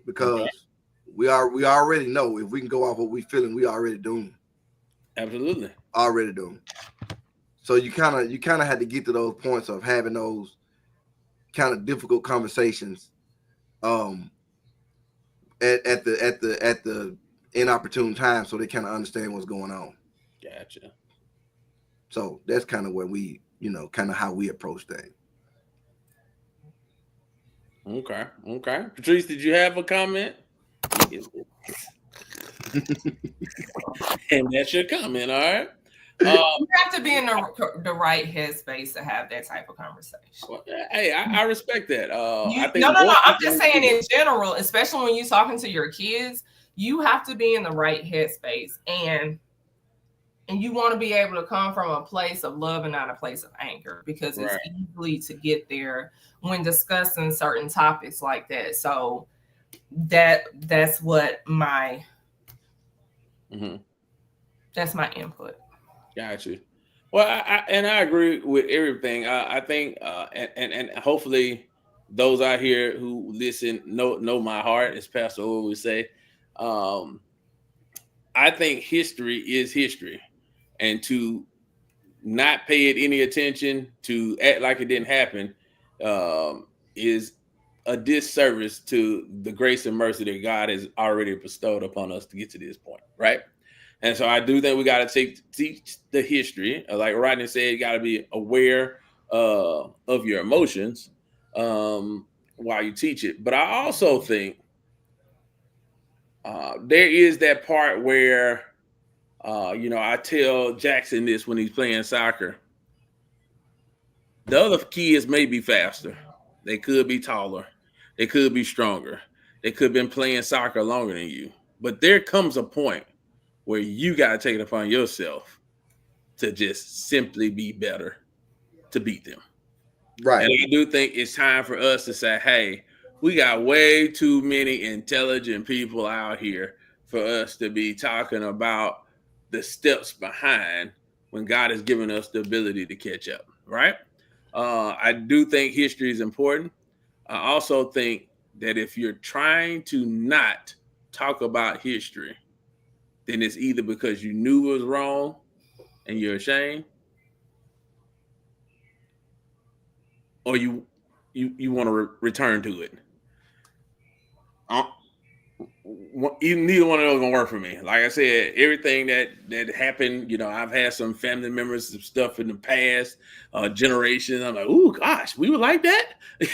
because we already know if we can go off what we feeling, we already doomed. Absolutely. Already doomed. So you kind of had to get to those points of having those kind of difficult conversations at the inopportune time, so they kind of understand what's going on. Gotcha. So that's kind of where we, kind of how we approach things. Okay. Patrice, did you have a comment? And that's your comment, all right? You have to be in the right headspace to have that type of conversation. Well, hey, I respect that. I think no. I'm just saying in general, especially when you're talking to your kids, you have to be in the right headspace, and you want to be able to come from a place of love and not a place of anger, because it's easy to get there when discussing certain topics like that. So that's what my that's my input. Got you. Well, I agree with everything. I think, and hopefully those out here who listen know my heart, as Pastor always say. I think history is history, and to not pay it any attention, to act like it didn't happen, is a disservice to the grace and mercy that God has already bestowed upon us to get to this point, right? And so I do think we got to teach the history. Like Rodney said, you got to be aware of your emotions while you teach it. But I also think there is that part where, I tell Jackson this when he's playing soccer. The other kids may be faster. They could be taller. They could be stronger. They could have been playing soccer longer than you. But there comes a point where you got to take it upon yourself to just simply be better to beat them. Right. And I do think it's time for us to say, hey, we got way too many intelligent people out here for us to be talking about the steps behind when God has given us the ability to catch up, right? I do think history is important. I also think that if you're trying to not talk about history, then it's either because you knew it was wrong and you're ashamed, or you want to return to it. Neither one of those gonna work for me. Like I said, everything that happened, I've had some family members of stuff in the past generations. I'm like, oh gosh, we were like that.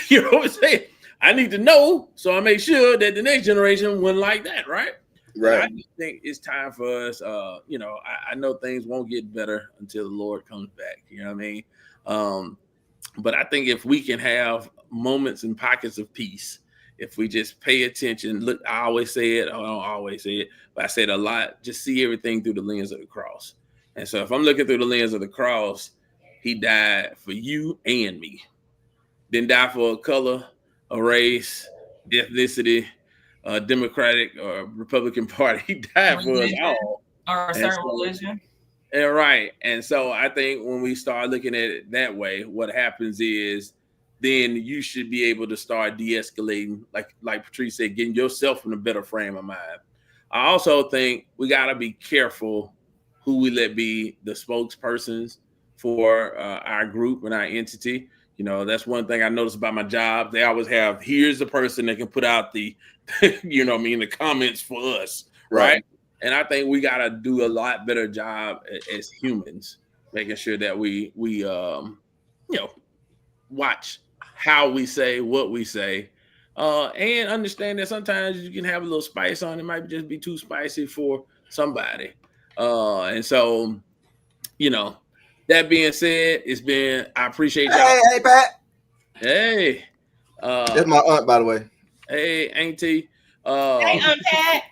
You know what I'm saying? I need to know so I make sure that the next generation wasn't like that, right? Right. I just think it's time for us. I know things won't get better until the Lord comes back. You know what I mean? But I think if we can have moments and pockets of peace, if we just pay attention, look, I always say it. I don't always say it, but I say it a lot. Just see everything through the lens of the cross. And so if I'm looking through the lens of the cross, he died for you and me. Didn't die for a color, a race, ethnicity, Democratic or Republican Party. He died for us all. Or a certain religion. And right. And so I think when we start looking at it that way, what happens is then you should be able to start de-escalating, like Patrice said, getting yourself in a better frame of mind. I also think we got to be careful who we let be the spokespersons for our group and our entity. You know, that's one thing I noticed about my job. They always have, here's the person that can put out the, you know what I mean, the comments for us, right? And I think we got to do a lot better job as humans, making sure that we you know, watch how we say what we say, and understand that sometimes you can have a little spice on it. Might just be too spicy for somebody. And so, you know, that being said, I appreciate y'all. Hey, Pat. Hey. That's my aunt, by the way. Hey, Auntie. Hey, Pat.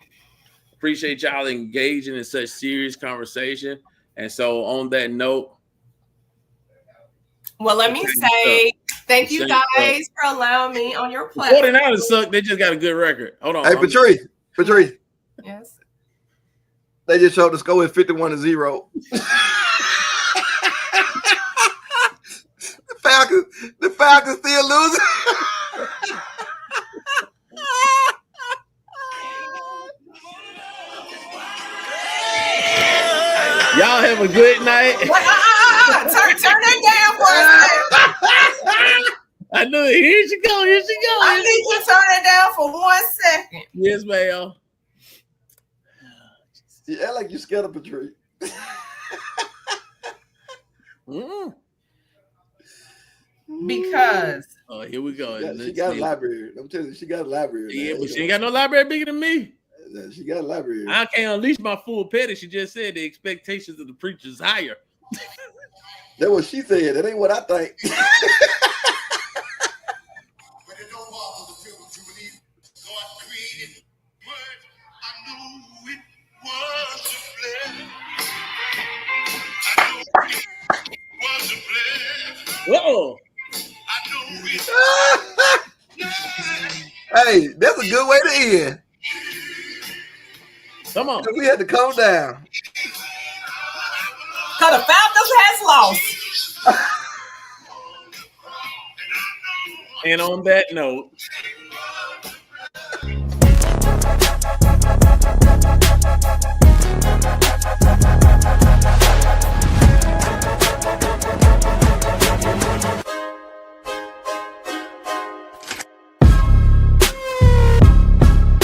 Appreciate y'all engaging in such serious conversation. And so on that note, well, let me say thank you guys for allowing me on your platform. 49ers suck. They just got a good record. Hold on. Hey, Patrice. Yes. They just showed the score is 51-0. The Falcons still losing. Y'all have a good night. Turn that down for a second. I knew it. Here she go. I need you to turn it down for 1 second. Yes, ma'am. You act like you scared of Patrice. Because here we go. She got a library. I'm telling you, she got a library. Yeah, but she ain't got no library bigger than me. She got a library. I can't unleash my full petty. She just said the expectations of the preacher is higher. That's what she said. That ain't what I think. Uh-oh. Hey, that's a good way to end. Come on. We had to calm down. because the Falcons has lost. And on that note,